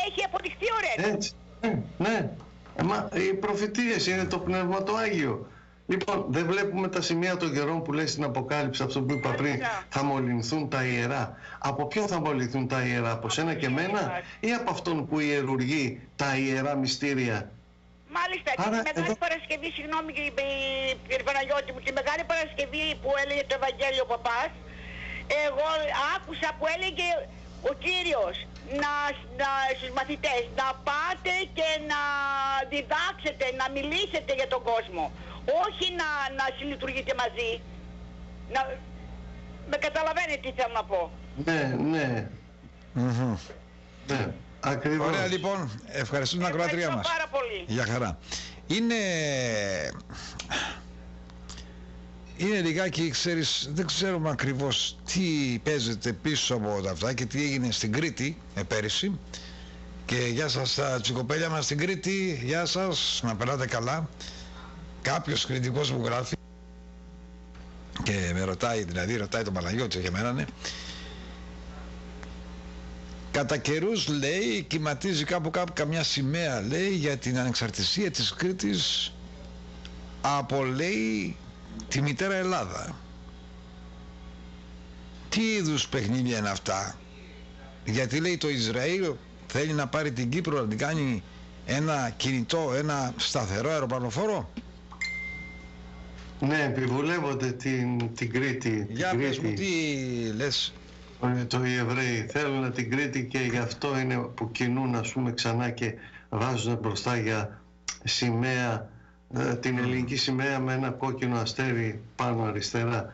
έχει αποδειχθεί, ωραία. Έτσι, ναι. Μα οι προφητείες είναι το Πνεύμα το Άγιο. Λοιπόν, δεν βλέπουμε τα σημεία των καιρών που λέει στην Αποκάλυψη, αυτό που είπα πριν, θα μολυνθούν τα ιερά. Από ποιον θα μολυνθούν τα ιερά, από σένα και μένα, ή από αυτόν που ιερουργεί τα ιερά μυστήρια? Μάλιστα, και τη Μεγάλη Παρασκευή, συγγνώμη κύριε Παναγιώτη μου, τη Μεγάλη Παρασκευή που έλεγε το Ευαγγέλιο ο Παπάς, εγώ άκουσα που έλεγε ο Κύριος στους μαθητές να πάτε και να διδάξετε, να μιλήσετε για τον κόσμο. Όχι να συλλειτουργείτε μαζί. Με καταλαβαίνετε τι θέλω να πω? Ναι. Ναι, ακριβώς. Ωραία, λοιπόν, ευχαριστούμε την ακροάτριά μας. Πάρα πολύ. Για χαρά. Είναι λιγάκι, ξέρεις, δεν ξέρουμε ακριβώς τι παίζεται πίσω από τα αυτά και τι έγινε στην Κρήτη πέρυσι. Και γεια σας τα τσικοπέλια μας στην Κρήτη, γεια σας, να περάτε καλά. Κάποιος κριτικός μου γράφει και με ρωτάει, δηλαδή ρωτάει τον Παναγιώτη και εμένα, ναι. Κατά καιρούς, λέει, κυματίζει κάπου καμιά σημαία, λέει, για την ανεξαρτησία της Κρήτης από, λέει, τη μητέρα Ελλάδα. Τι είδους παιχνίδια είναι αυτά? Γιατί, λέει, το Ισραήλ θέλει να πάρει την Κύπρο να την κάνει ένα κινητό, ένα σταθερό αεροπλανοφόρο? Ναι, επιβουλεύονται την Κρήτη. Για πες μου, τι λες? Οι Εβραίοι θέλουν την Κρήτη και γι' αυτό είναι που κινούν, ας πούμε, ξανά και βάζουν μπροστά για σημαία, την ελληνική σημαία με ένα κόκκινο αστέρι πάνω αριστερά.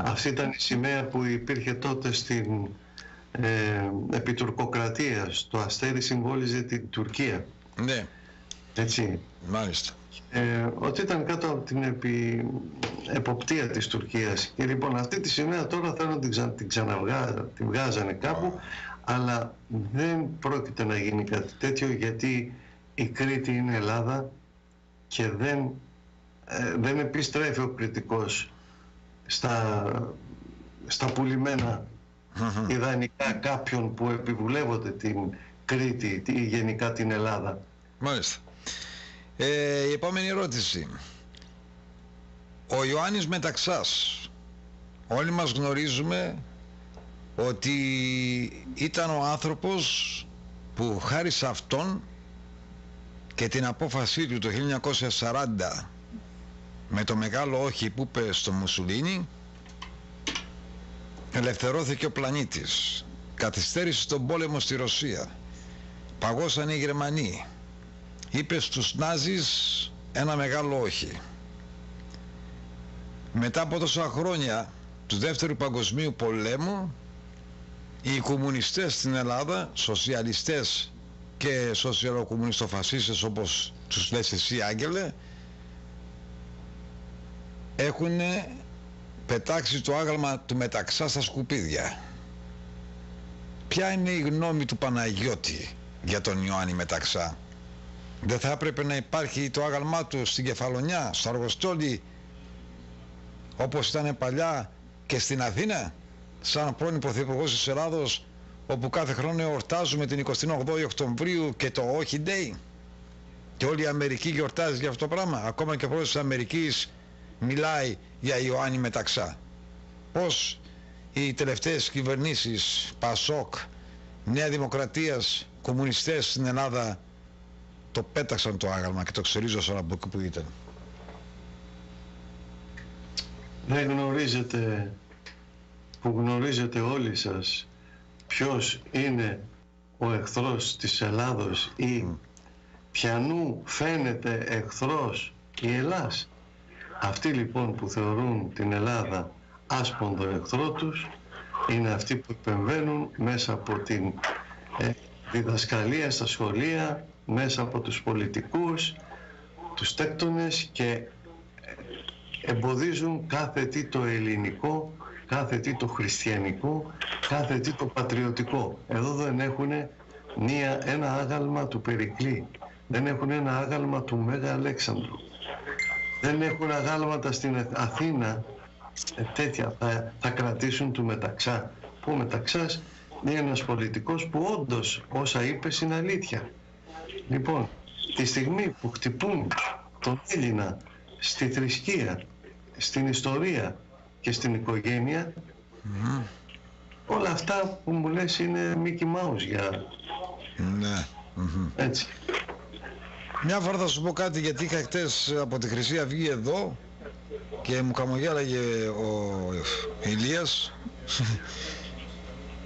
Αυτή ήταν η σημαία που υπήρχε τότε στην επιτουρκοκρατία. Το αστέρι συμβόλιζε την Τουρκία. Ναι. Έτσι. Μάλιστα. Ότι ήταν κάτω από την εποπτεία της Τουρκίας. Και λοιπόν αυτή τη σημαία τώρα θέλουν να την βγάζανε κάπου, αλλά δεν πρόκειται να γίνει κάτι τέτοιο, γιατί η Κρήτη είναι Ελλάδα και δεν επιστρέφει ο κριτικός στα πουλημένα ιδανικά κάποιων που επιβουλεύονται την Κρήτη ή γενικά την Ελλάδα. Μάλιστα. Η επόμενη ερώτηση. Ο Ιωάννης Μεταξάς, όλοι μας γνωρίζουμε ότι ήταν ο άνθρωπος που χάρη σε αυτόν και την απόφασή του το 1940 με το μεγάλο όχι που είπε στο Μουσουλίνι, ελευθερώθηκε ο πλανήτης, καθυστέρησε τον πόλεμο στη Ρωσία, παγώσαν οι Γερμανοί, είπε στους Νάζις ένα μεγάλο όχι. Μετά από τόσα χρόνια του Δεύτερου Παγκοσμίου Πολέμου, οι κομμουνιστές στην Ελλάδα, σοσιαλιστές και σοσιαλοκομμουνιστοφασίστες όπως τους λες εσύ Άγγελε, έχουν πετάξει το άγαλμα του Μεταξά στα σκουπίδια. Ποια είναι η γνώμη του Παναγιώτη για τον Ιωάννη Μεταξά? Δεν θα έπρεπε να υπάρχει το άγαλμά του στην Κεφαλονιά, στο Αργοστόλι, όπως ήταν παλιά και στην Αθήνα, σαν πρώην Πρωθυπουργός της Ελλάδος, όπου κάθε χρόνο εορτάζουμε την 28η Οκτωβρίου και το Όχι Day, και όλη η Αμερική γιορτάζει για αυτό το πράγμα? Ακόμα και ο πρόεδρος της Αμερικής μιλάει για Ιωάννη Μεταξά. Πώς οι τελευταίες κυβερνήσεις Πασόκ, Νέα Δημοκρατίας, κομμουνιστές στην Ελλάδα το πέταξαν το άγαλμα και το ξερίζωσαν από εκεί που ήταν. Δεν γνωρίζετε, που γνωρίζετε όλοι σας, ποιος είναι ο εχθρός της Ελλάδος ή ποιανού φαίνεται εχθρός η Ελλάς? Αυτοί λοιπόν που θεωρούν την Ελλάδα άσπονδο εχθρό τους είναι αυτοί που επεμβαίνουν μέσα από την διδασκαλία στα σχολεία, μέσα από τους πολιτικούς, τους τέκτονες, και εμποδίζουν κάθε τι το ελληνικό, κάθε τι το χριστιανικό, κάθε τι το πατριωτικό. Εδώ δεν έχουν ένα άγαλμα του Περικλή, δεν έχουν ένα άγαλμα του Μέγα Αλέξανδρου, δεν έχουν αγάλματα στην Αθήνα τέτοια. Θα κρατήσουν του Μεταξά, που ο Μεταξάς είναι ένας πολιτικός που όντως όσα είπε είναι αλήθεια. Λοιπόν, τη στιγμή που χτυπούν τον Έλληνα στη θρησκεία, στην ιστορία και στην οικογένεια, όλα αυτά που μου λες είναι Mickey Mouse για... Ναι. Έτσι. Μια φορά θα σου πω κάτι, γιατί είχα χτες από τη Χρυσή Αυγή εδώ και μου καμογέλαγε ο Ηλίας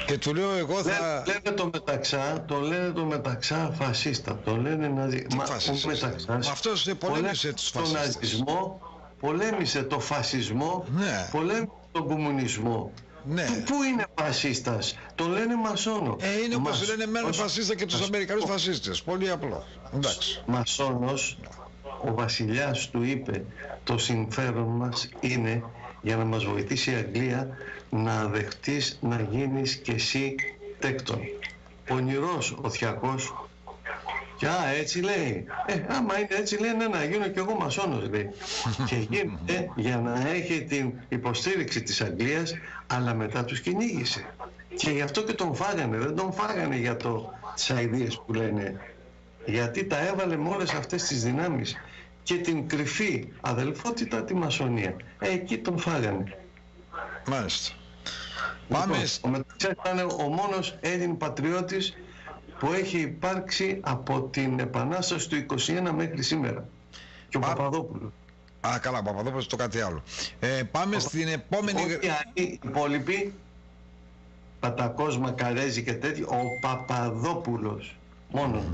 και του λέω εγώ θα... Λένε το Μεταξά φασίστα, το λένε ναζι... Ο Μεταξάς, αυτός πολέμησε τους φασίστες. Τον ναζισμό, πολέμησε το φασισμό, ναι. Πολέμησε τον κομμουνισμό. Ναι. Πού είναι φασίστας? Το λένε μασόνο. Είναι όπως λένε εμένα φασίστα και τους Αμερικανούς φασίστες. Πολύ απλό. Εντάξει. Μασόνος, ο βασιλιάς του είπε, το συμφέρον μας είναι για να μας βοηθήσει η Αγγλία να δεχτείς να γίνεις κι εσύ τέκτον. Πονηρός ο Θιακός. Και έτσι λέει. Άμα είναι έτσι λέει, ναι, να γίνω κι εγώ μασόνος, λέει. Και γίνεται για να έχει την υποστήριξη της Αγγλίας, αλλά μετά τους κυνήγησε. Και γι' αυτό και τον φάγανε. Δεν τον φάγανε για τις αηδίες που λένε. Γιατί τα έβαλε με όλες αυτές τις δυνάμεις και την κρυφή αδελφότητα, τη μασονία. Εκεί τον φάγανε. Μάλιστα. Λοιπόν, Πάμε... ο Μεταξάς ήταν ο μόνος Έλλην πατριώτης που έχει υπάρξει από την Επανάσταση του 21 μέχρι σήμερα. Και ο Παπαδόπουλος. Καλά, ο Παπαδόπουλος το κάτι άλλο. Πάμε στην επόμενη... Όχι οι υπόλοιποι, Πατακός, Μακαρέζη και τέτοιο, ο Παπαδόπουλος μόνο.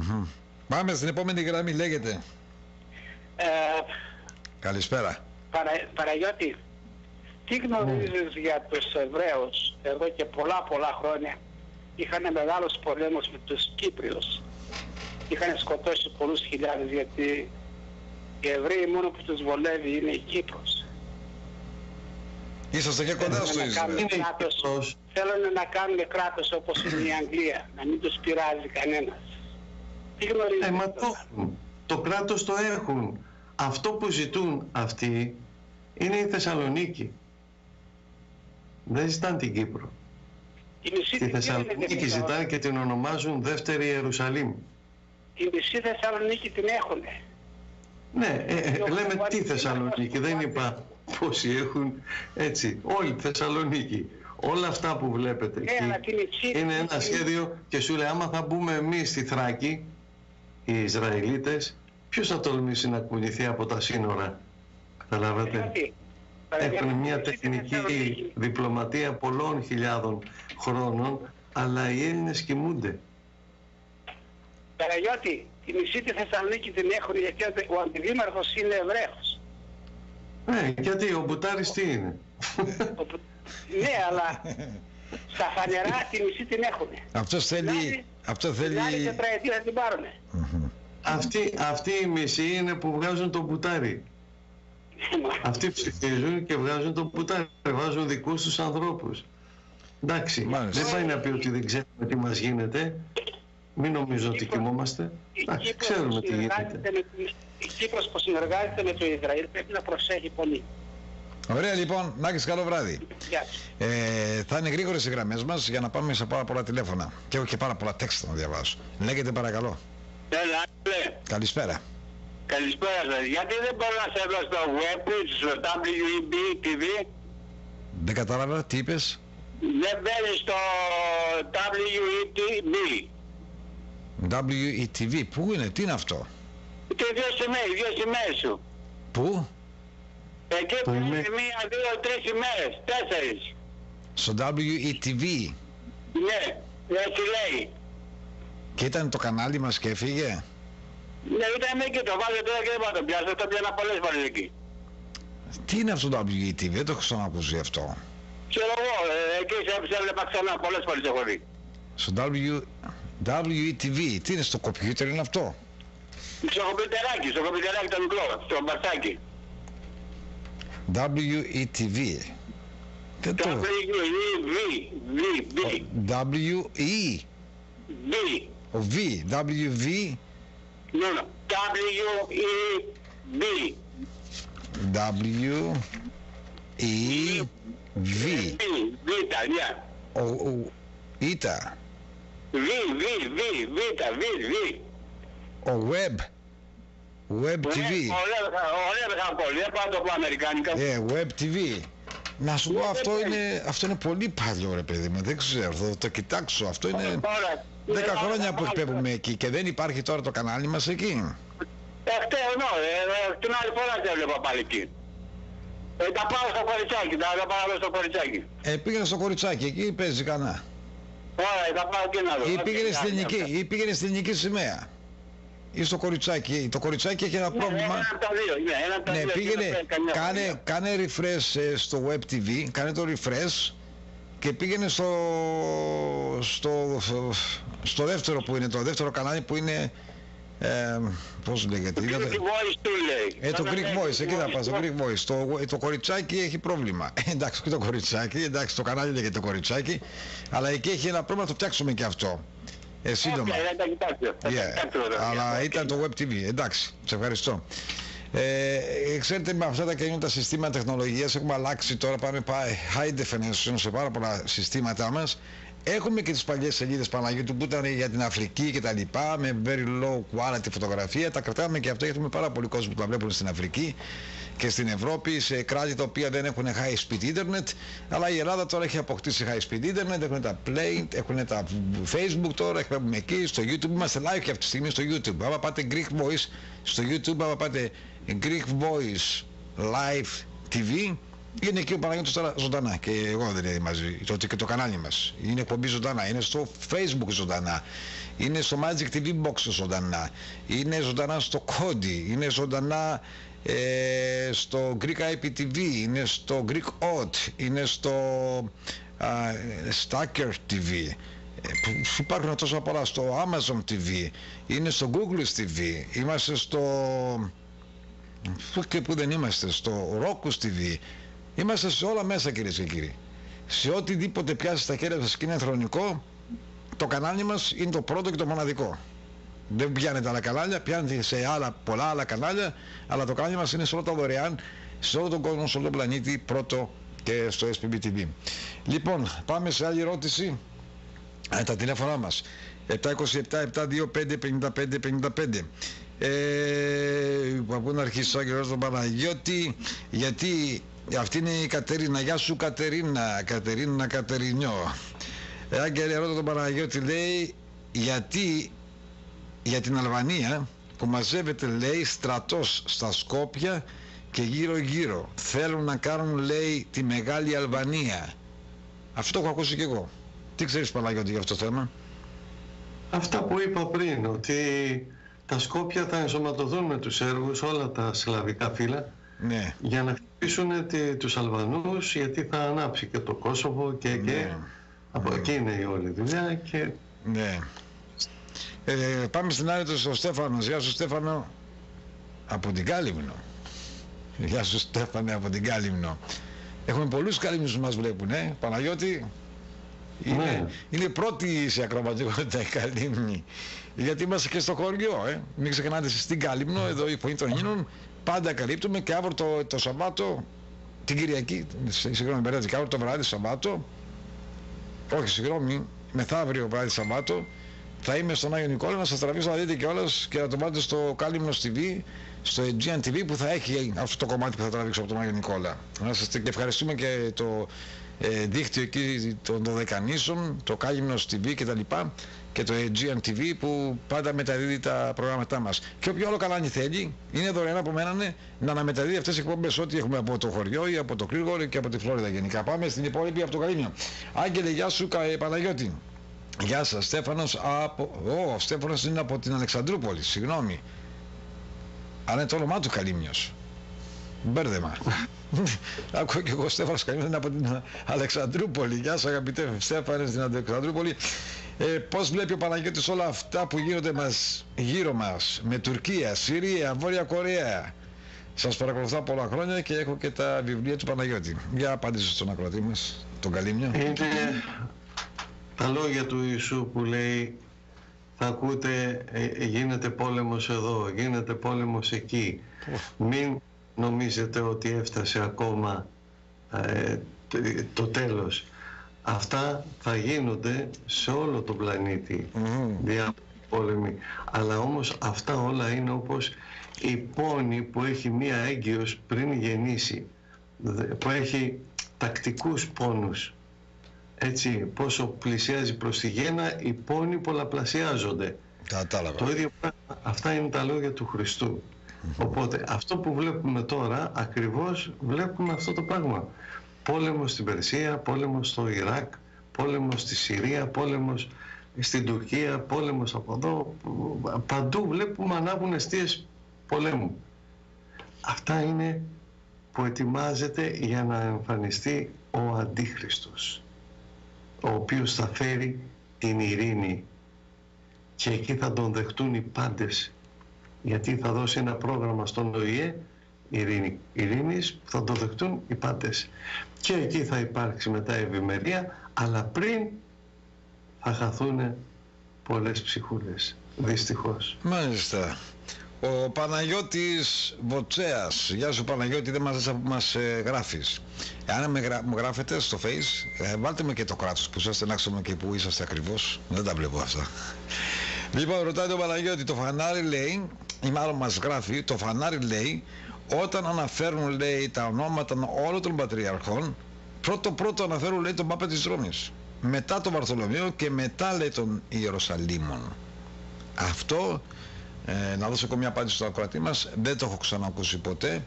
Πάμε στην επόμενη γραμμή, λέγεται. Καλησπέρα. Παναγιώτη, τι γνωρίζεις για τους Εβραίους? Εδώ και πολλά χρόνια είχαν μεγάλους πολέμους με τους Κύπριους. Είχαν σκοτώσει πολλούς χιλιάδες, γιατί οι Εβραίοι μόνο που τους βολεύει είναι η Κύπρος. Είσαστε και κοντά στο Ισραήλ. Θέλουν να κάνουν κράτος όπως είναι η Αγγλία, να μην τους πειράζει κανένας. Τι γνωρίζεις? Το κράτος το έχουν. Αυτό που ζητούν αυτοί είναι η Θεσσαλονίκη. Δεν ζητάνε την Κύπρο. Τη Θεσσαλονίκη ζητάνε και την ονομάζουν Δεύτερη Ιερουσαλήμ. Η μισή Θεσσαλονίκη την έχουνε. Ναι, λέμε τι Θεσσαλονίκη, δεν είπα πόσοι έχουν, έτσι, όλη τη Θεσσαλονίκη. Όλα αυτά που βλέπετε εκεί είναι ένα σχέδιο και σου λέει άμα θα μπούμε εμείς στη Θράκη, οι Ισραηλίτες, Ποιος θα τολμήσει να κουνηθεί από τα σύνορα, καταλάβατε. Έχουν μια τεχνική διπλωματία πολλών χιλιάδων χρόνων, αλλά οι Έλληνες κοιμούνται. Παναγιώτη, τη μισή τη Θεσσαλονίκη την έχουν γιατί ο αντιδήμαρχος είναι Εβραίος. Ναι, γιατί ο Μπουτάρης τι είναι. Ναι, αλλά στα φανερά τη μισή την έχουν. Αυτό θέλει... Άλλη τετραετία θα την πάρουνε. Αυτοί οι μισοί είναι που βγάζουν το Μπουτάρι. Αυτοί ψηφίζουν και βγάζουν το Μπουτάρι. Βάζουν δικούς τους ανθρώπους. Εντάξει, δεν πάει να πει ότι δεν ξέρουμε τι μας γίνεται. Μην νομίζω ότι κοιμόμαστε. Ξέρουμε τι γίνεται. Η Κύπρος που συνεργάζεται με το Ισραήλ πρέπει να προσέχει πολύ. Ωραία λοιπόν, να έχεις καλό βράδυ. Θα είναι γρήγορες οι γραμμές μας για να πάμε σε πάρα πολλά τηλέφωνα. Και έχω και πάρα πολλά τέξτα να διαβάσω. Λέγεται παρακαλώ. Καλησπέρα. Καλησπέρα σας. Γιατί δεν μπορώ να σε βρω στο web, στο WEB TV. Δεν κατάλαβα, τι είπες. Δεν μπαίνει στο WETV. WETV, πού είναι, τι είναι αυτό. Και οι δύο σημαίες σου. Πού? Εκεί που είναι 1, 2, 3 ημέρες, 4. Στο WETV. Ναι, έτσι λέει. Και ήταν το κανάλι μας και έφυγε. Ναι, ήταν εκεί, το βάζω τώρα και δεν πάω το πιάσω, το πιάνα πολλές φορές εκεί. Τι είναι αυτό το WETV, δεν το έχω ξανακούσει αυτό. Ξέρω εγώ, εκεί σε έβλεπα ξανά, πολλές φορές έχω δει. Στο WETV, τι είναι, στο κομπιούτερ είναι αυτό. Στο κομπιουτεράκι το μικρό, στο μπαρσάκι. WETV. Δεν το... W-E. Ο V. W-V. W-E-B. W-E-V. Β, ναι. Ο Ήτα. Β. Ο Web. Web TV. Ωραία, είχα πολύ, δεν πάω να το πω αμερικάνικα. Web TV. Να σου πω, αυτό είναι πολύ παλιό ρε παιδί μου, δεν ξέρω, θα το κοιτάξω, αυτό είναι 10 χρόνια που εκπέμπουμε εκεί και δεν υπάρχει τώρα το κανάλι μας εκεί. Την άλλη φορά δεν έβλεπα πάλι εκεί. Τα πάω στο κοριτσάκι, τα πάω στο κοριτσάκι. Πήγαινε στο κοριτσάκι, εκεί παίζει κανένα. Ωραία, θα πάω και να δω. Ή πήγαινε στην ελληνική σημαία. Ή στο κοριτσάκι. Το κοριτσάκι έχει ένα πρόβλημα. Ένα από τα δύο. Ναι, πήγαινε, κάνε refresh στο Web TV, κάνε το refresh και πήγαινε στο δεύτερο που είναι, το δεύτερο κανάλι που είναι, πώς λέγεται. Το Greek Voice του λέει. Το Greek Voice, εκεί θα πας, το Greek Voice. Το κοριτσάκι έχει πρόβλημα. Εντάξει, και το κοριτσάκι, εντάξει, το κανάλι λέγεται κοριτσάκι, αλλά εκεί έχει ένα πρόβλημα, το φτιάξουμε και αυτό. Σύντομα. Αλλά ήταν το Web TV. Εντάξει, σε ευχαριστώ. Ξέρετε, με αυτά τα καινούργια συστήματα τεχνολογίας έχουμε αλλάξει τώρα, πάμε high definition σε πάρα πολλά συστήματά μας. Έχουμε και τις παλιές σελίδες Παναγιώτου που ήταν για την Αφρική και τα λοιπά, με very low quality φωτογραφία. Τα κρατάμε και αυτά γιατί έχουμε πάρα πολλοί κόσμο που τα βλέπουν στην Αφρική και στην Ευρώπη, σε κράτη τα οποία δεν έχουν high speed internet. Αλλά η Ελλάδα τώρα έχει αποκτήσει high speed internet, έχουν τα Play, έχουν τα Facebook τώρα, εκπέμπουμε εκεί, στο YouTube. Είμαστε live και αυτή τη στιγμή στο YouTube. Άμα πάτε Greek Voice στο YouTube, άμα πάτε Greek Voice Live TV, είναι εκεί ο Παναγιώτης τώρα ζωντανά και εγώ δεν είναι μαζί, και το κανάλι μας. Είναι εκπομπή ζωντανά, είναι στο Facebook ζωντανά, είναι στο Magic TV Box ζωντανά, είναι ζωντανά στο Kodi, είναι ζωντανά στο Greek IPTV, είναι στο Greek Odd, είναι στο Stacker TV, υπάρχουν τόσα πολλά, στο Amazon TV, είναι στο Google TV, είμαστε στο... και που δεν είμαστε, στο Roku TV. Είμαστε σε όλα μέσα, κυρίες και κύριοι. Σε οτιδήποτε πιάσει στα χέρια σας και είναι χρονικό, το κανάλι μας είναι το πρώτο και το μοναδικό. Δεν πιάνετε άλλα κανάλια, πιάνετε σε πολλά άλλα κανάλια, αλλά το κανάλι μας είναι σε όλα τα δωρεάν, σε όλο τον κόσμο, σε όλο τον πλανήτη, πρώτο και στο SPB TV. Λοιπόν, πάμε σε άλλη ερώτηση. Τα τηλέφωνά μας 727-725-5555. Πού να αρχίσω, Άγγελος τον Παναγιώτη, γιατί αυτή είναι η Κατερίνα. Γεια σου Κατερίνα, Κατερινιό. Άγγελε, ρώτα τον Παναγιώτη, λέει, γιατί για την Αλβανία που μαζεύεται, λέει, στρατός στα Σκόπια και γύρω γύρω. Θέλουν να κάνουν, λέει, τη Μεγάλη Αλβανία. Αυτό το έχω ακούσει και εγώ. Τι ξέρεις, Παναγιώτη, για αυτό το θέμα? Αυτά που είπα πριν, ότι τα Σκόπια θα ενσωματωθούν με τους Σέρβους, όλα τα σλαβικά φύλλα, ναι, για να χτυπήσουν τους Αλβανούς, γιατί θα ανάψει και το Κόσοβο και, ναι, και από εκεί είναι η όλη δουλειά. Και... ναι. Πάμε στην άλλη του, στο Στέφανο. Γεια σου, Στέφανο, από την Κάλυμνο. Γεια σου, Στέφανε, από την Κάλυμνο. Έχουμε πολλούς Κάλυμνους που μας βλέπουν, Παναγιώτη. Είναι πρώτη σε ακροματικότητα η Κάλυμνη. Γιατί είμαστε και στο χωριό, Μην ξεχνάτε, στην Κάλυμνο, εδώ η Φωνή των Ελλήνων, πάντα καλύπτουμε. Και αύριο το Σαββάτο, την Κυριακή, συγγνώμη, μπερδεύτηκα, αύριο το βράδυ Σαββάτο, όχι, συγγνώμη, μεθαύριο βράδυ Σαββάτο, θα είμαι στον Άγιο Νικόλα, να σας τραβήσω να δείτε κιόλας και να το βάλετε στο Κάλυμνος TV, στο Aegean TV, που θα έχει αυτό το κομμάτι που θα τραβήξω από τον Άγιο Νικόλα. Να σας και ευχαριστούμε και το δίκτυο εκεί των Δωδεκανήσων, το Κάλυμνος TV κτλ. Και το Aegean TV που πάντα μεταδίδει τα προγράμματά μας. Και όποιο άλλο καλάνι θέλει, είναι δωρεάν από μένα, να αναμεταδίδει αυτές τις εκπομπές, ό,τι έχουμε από το χωριό ή από το Κρήγορο και από τη Φλόριδα γενικά. Πάμε στην υπόλοιπη από το Καλύμνιο. Άγγελε, γεια σου, Παναγιώτη. Γεια σας, Στέφανος ο Στέφανος είναι από την Αλεξανδρούπολη, συγγνώμη. Αλλά είναι το όνομά του Καλύμνιος. Μπέρδεμα. Ακούω και εγώ, Στέφανος Καλύμνιος είναι από την Αλεξανδρούπολη. Γεια σας, αγαπητέ Στέφανε, στην Αλεξανδρούπολη. Πώς βλέπει ο Παναγιώτης όλα αυτά που γίνονται γύρω μας, με Τουρκία, Συρία, Βόρεια Κορέα? Σας παρακολουθώ πολλά χρόνια και έχω και τα βιβλία του Παναγιώτη. Για απάντηση στον ακροατή μας, τον Καλύμνιο. Είναι τα λόγια του Ιησού που λέει, θα ακούτε, γίνεται πόλεμος εδώ, γίνεται πόλεμος εκεί. Μην νομίζετε ότι έφτασε ακόμα το τέλος. Αυτά θα γίνονται σε όλο τον πλανήτη, πόλεμοι. Αλλά όμως αυτά όλα είναι όπως η πόνη που έχει μία έγκυος πριν γεννήσει, που έχει τακτικούς πόνους. Έτσι, πόσο πλησιάζει προς τη γέννα, οι πόνοι πολλαπλασιάζονται. Κατάλαβα. Το ίδιο πράγμα, αυτά είναι τα λόγια του Χριστού. Οπότε αυτό που βλέπουμε τώρα, ακριβώς βλέπουμε αυτό το πράγμα. Πόλεμος στην Περσία, πόλεμος στο Ιράκ, πόλεμος στη Συρία, πόλεμος στην Τουρκία, πόλεμος από εδώ. Παντού βλέπουμε ανάβουν αιστείες πολέμου. Αυτά είναι που ετοιμάζεται για να εμφανιστεί ο Αντίχριστος, ο οποίος θα φέρει την ειρήνη, και εκεί θα τον δεχτούν οι πάντες, γιατί θα δώσει ένα πρόγραμμα στον ΟΗΕ ειρήνης που θα το δεχτούν οι πάντες, και εκεί θα υπάρξει μετά ευημερία, αλλά πριν θα χαθούν πολλές ψυχούλες, δυστυχώς. Μάλιστα. Ο Παναγιώτης Βοτσέας. Γεια σου, Παναγιώτη, δεν μας γράφεις. Αν μου γράφετε στο Face, βάλτε με και το κράτος που είσαστε, να ξέρουμε και που είσαστε ακριβώς. Δεν τα βλέπω αυτά. Λοιπόν, ρωτάει τον Παναγιώτη, το φανάρι λέει, ή μάλλον μας γράφει, το φανάρι λέει, όταν αναφέρουν, λέει, τα ονόματα όλων των πατριαρχών, πρώτο αναφέρουν, λέει, τον Πάπα της Ρώμης, μετά τον Βαρθολομαίο και μετά, λέει, τον Ιερουσαλήμων. Αυτό, να δώσω ακόμη μια απάντηση στο ακροατή μας, δεν το έχω ξανακούσει ποτέ.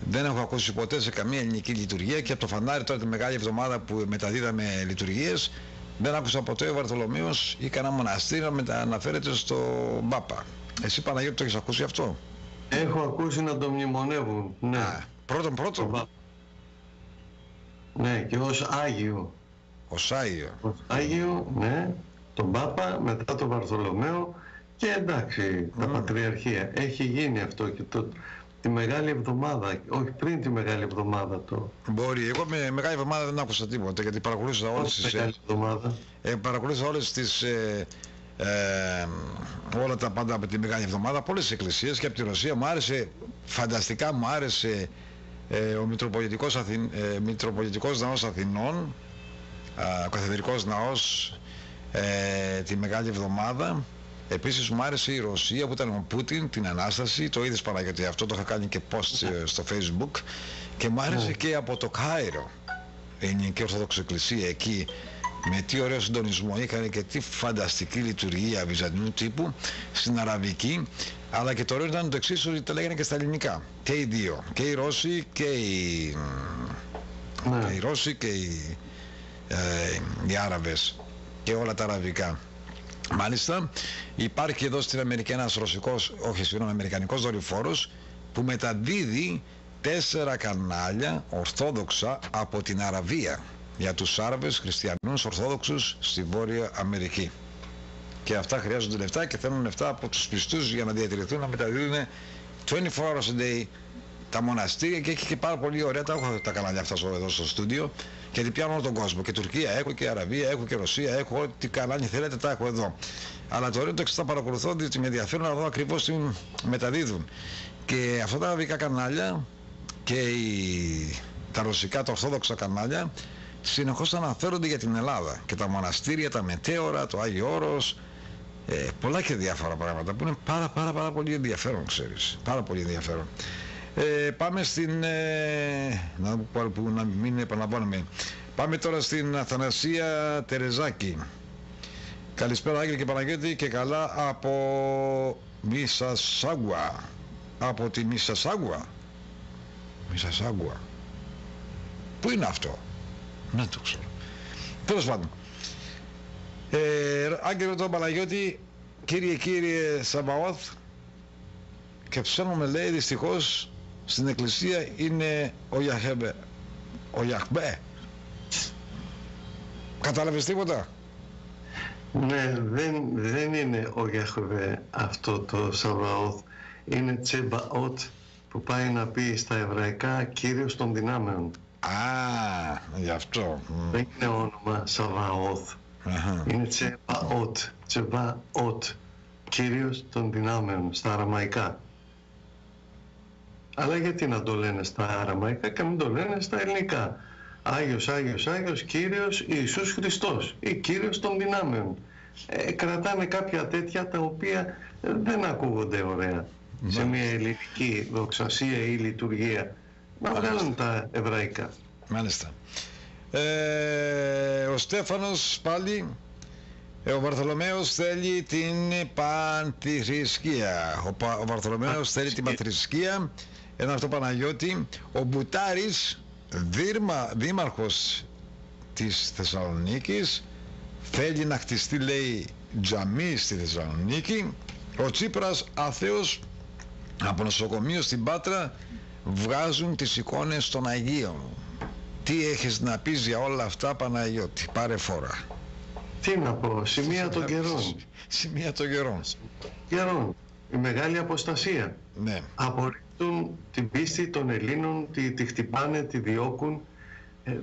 Δεν έχω ακούσει ποτέ σε καμία ελληνική λειτουργία, και από το φανάρι τώρα τη Μεγάλη Εβδομάδα που μεταδίδαμε λειτουργίες, δεν άκουσα ποτέ ο Βαρθολομαίος ή κανένα μοναστήρι να αναφέρεται στο Πάπα. Εσύ, Παναγιώτη, το έχεις ακούσει αυτό? Έχω ακούσει να το μνημονεύουν, ναι. Πρώτον. Ναι, και ως Άγιο. Ως Άγιο. Ως Άγιο, ναι, τον Πάπα, μετά τον Βαρθολομαίο, και εντάξει, τα Πατριαρχία. Έχει γίνει αυτό και τη Μεγάλη Εβδομάδα, όχι πριν τη Μεγάλη Εβδομάδα το... Μπορεί, εγώ με Μεγάλη Εβδομάδα δεν άκουσα τίποτα, γιατί παρακολούθησα όλες τις... παρακολούθησα όλες τις... όλα τα πάντα από τη Μεγάλη Εβδομάδα, από όλες τις εκκλησίες και από τη Ρωσία. Μου άρεσε, φανταστικά μου άρεσε ο Μητροπολιτικός Ναός Αθηνών, ο Καθεδρικός Ναός, τη Μεγάλη Εβδομάδα. Επίσης μου άρεσε η Ρωσία που ήταν ο Πούτιν, την Ανάσταση, το είδες, Παναγιώτη, αυτό το είχα κάνει και post στο Facebook, και μου άρεσε και από το Κάιρο, η Ελληνική Ορθόδοξη Εκκλησία εκεί, με τι ωραίο συντονισμό είχαν και τι φανταστική λειτουργία βυζαντινού τύπου στην αραβική, αλλά και το ωραίο ήταν το εξής, ότι τα λέγανε και στα ελληνικά, και οι δύο, και οι Ρώσοι και οι, και οι Ρώσοι και οι Άραβες και όλα τα αραβικά. Μάλιστα υπάρχει εδώ στην Αμερική ένας αμερικανικός δορυφόρος που μεταδίδει 4 κανάλια ορθόδοξα από την Αραβία για τους Άραβες χριστιανούς ορθόδοξους στη Βόρεια Αμερική. Και αυτά χρειάζονται λεφτά και θέλουν λεφτά από τους πιστούς για να διατηρηθούν, να μεταδίδουν 24 hours a day τα μοναστήρια, και έχει και πάρα πολύ ωραία, τα έχω τα κανάλια αυτά εδώ στο στούντιο, γιατί πιάνω όλο τον κόσμο. Και Τουρκία έχω, και Αραβία έχω, και Ρωσία έχω, ό,τι κανάλια θέλετε τα έχω εδώ. Αλλά το ωραίο το εξής, τα παρακολουθώ, διότι με ενδιαφέρουν να δω ακριβώς τι μεταδίδουν. Και αυτά τα αραβικά κανάλια και τα ρωσικά, τα ορθόδοξα κανάλια, συνεχώς αναφέρονται για την Ελλάδα και τα μοναστήρια, τα μετέωρα, το Άγιο Όρος, πολλά και διάφορα πράγματα που είναι πάρα πολύ ενδιαφέρον, ξέρεις, πάρα πολύ ενδιαφέρον. Πάμε στην, να μην επαναλαμβάνουμε, πάμε τώρα στην Αθανασία Τερεζάκη. Καλησπέρα Άγγελε και Παναγιώτη, και καλά από Μισασάγουα. Από τη Μισασάγουα. Πού είναι αυτό? Δεν το ξέρω. Τέλος πάντων, Άγγελε τον Παναγιώτη, κύριε Σαβαώθ, και ψάχνουμε, λέει, δυστυχώς στην εκκλησία είναι ο Γιαχβέ. Κατάλαβες τίποτα? Ναι, δεν είναι ο Γιαχβέ αυτό το Σαβαώθ, είναι Τσεμπαότ, που πάει να πει στα εβραϊκά Κύριος των δυνάμεων. Γι' αυτό. Δεν είναι όνομα Σαβαώθ. Είναι Τσεμπαότ, Κύριος των δυνάμεων στα αραμαϊκά. Αλλά γιατί να το λένε στα αραμαϊκά και μην το λένε στα ελληνικά? Άγιος, Κύριος Ιησούς Χριστός ή Κύριος των δυνάμεων. Κρατάνε κάποια τέτοια τα οποία δεν ακούγονται ωραία σε μια ελληνική δοξασία ή λειτουργία. Να βγάλουν τα εβραϊκά. Μάλιστα. Ο Στέφανος πάλι, ο Βαρθολομαίος θέλει την πανθρησκεία. Ο Βαρθολομαίος θέλει την πανθρησκεία. Ένα αυτό, Παναγιώτη. Ο Μπουτάρης, δήμαρχος της Θεσσαλονίκης, θέλει να χτιστεί, λέει, τζαμί στη Θεσσαλονίκη. Ο Τσίπρας, άθεος, από νοσοκομείο στην Πάτρα βγάζουν τις εικόνες των Αγίων. Τι έχεις να πεις για όλα αυτά, Παναγιώτη? Πάρε φορά. Τι να πω, σημεία των καιρών. Σημεία των καιρών. Η μεγάλη αποστασία. Ναι. Απορρίπτουν την πίστη των Ελλήνων, τη χτυπάνε, τη διώκουν.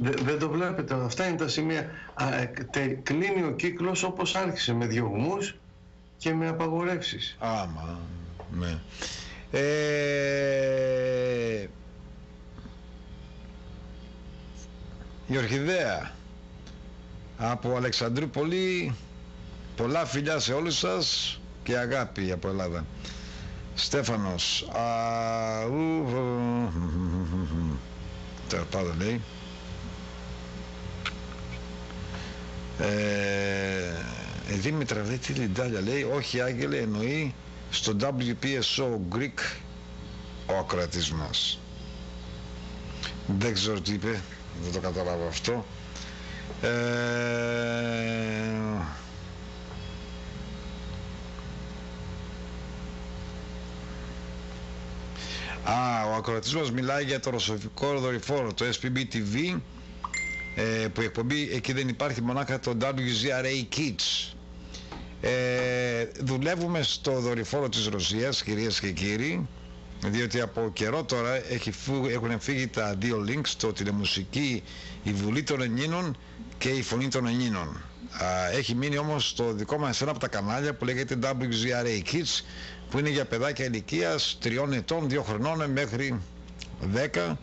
Δεν το βλέπετε? Αυτά είναι τα σημεία. Κλείνει ο κύκλος όπως άρχισε, με διωγμούς και με απαγορεύσεις. Ναι. Η Ορχιδέα από Αλεξανδρούπολη, πολλά φιλιά σε όλους σας και αγάπη από Ελλάδα. Στέφανος, πάντα λέει, Δήμητρα, λέει, τι λιντάλια, λέει, όχι Άγγελε, εννοεί στο WPSO Greek ο ακροατής μας. Δεν ξέρω τι είπε, δεν το καταλάβω αυτό. Ο ακροατής μας μιλάει για το ρωσοφικό δορυφόρο, το SPB TV, που η εκπομπή εκεί δεν υπάρχει, μονάχα το WZRA Kids. Δουλεύουμε στο δορυφόρο της Ρωσίας, κυρίες και κύριοι, διότι από καιρό τώρα έχουν φύγει τα δύο links, το τηλεμουσική, η Βουλή των Ελλήνων και η Φωνή των Ελλήνων. Έχει μείνει όμως το δικό μας ένα από τα κανάλια που λέγεται WZRA Kids, που είναι για παιδάκια ηλικίας 3 ετών, 2 χρονών μέχρι 10,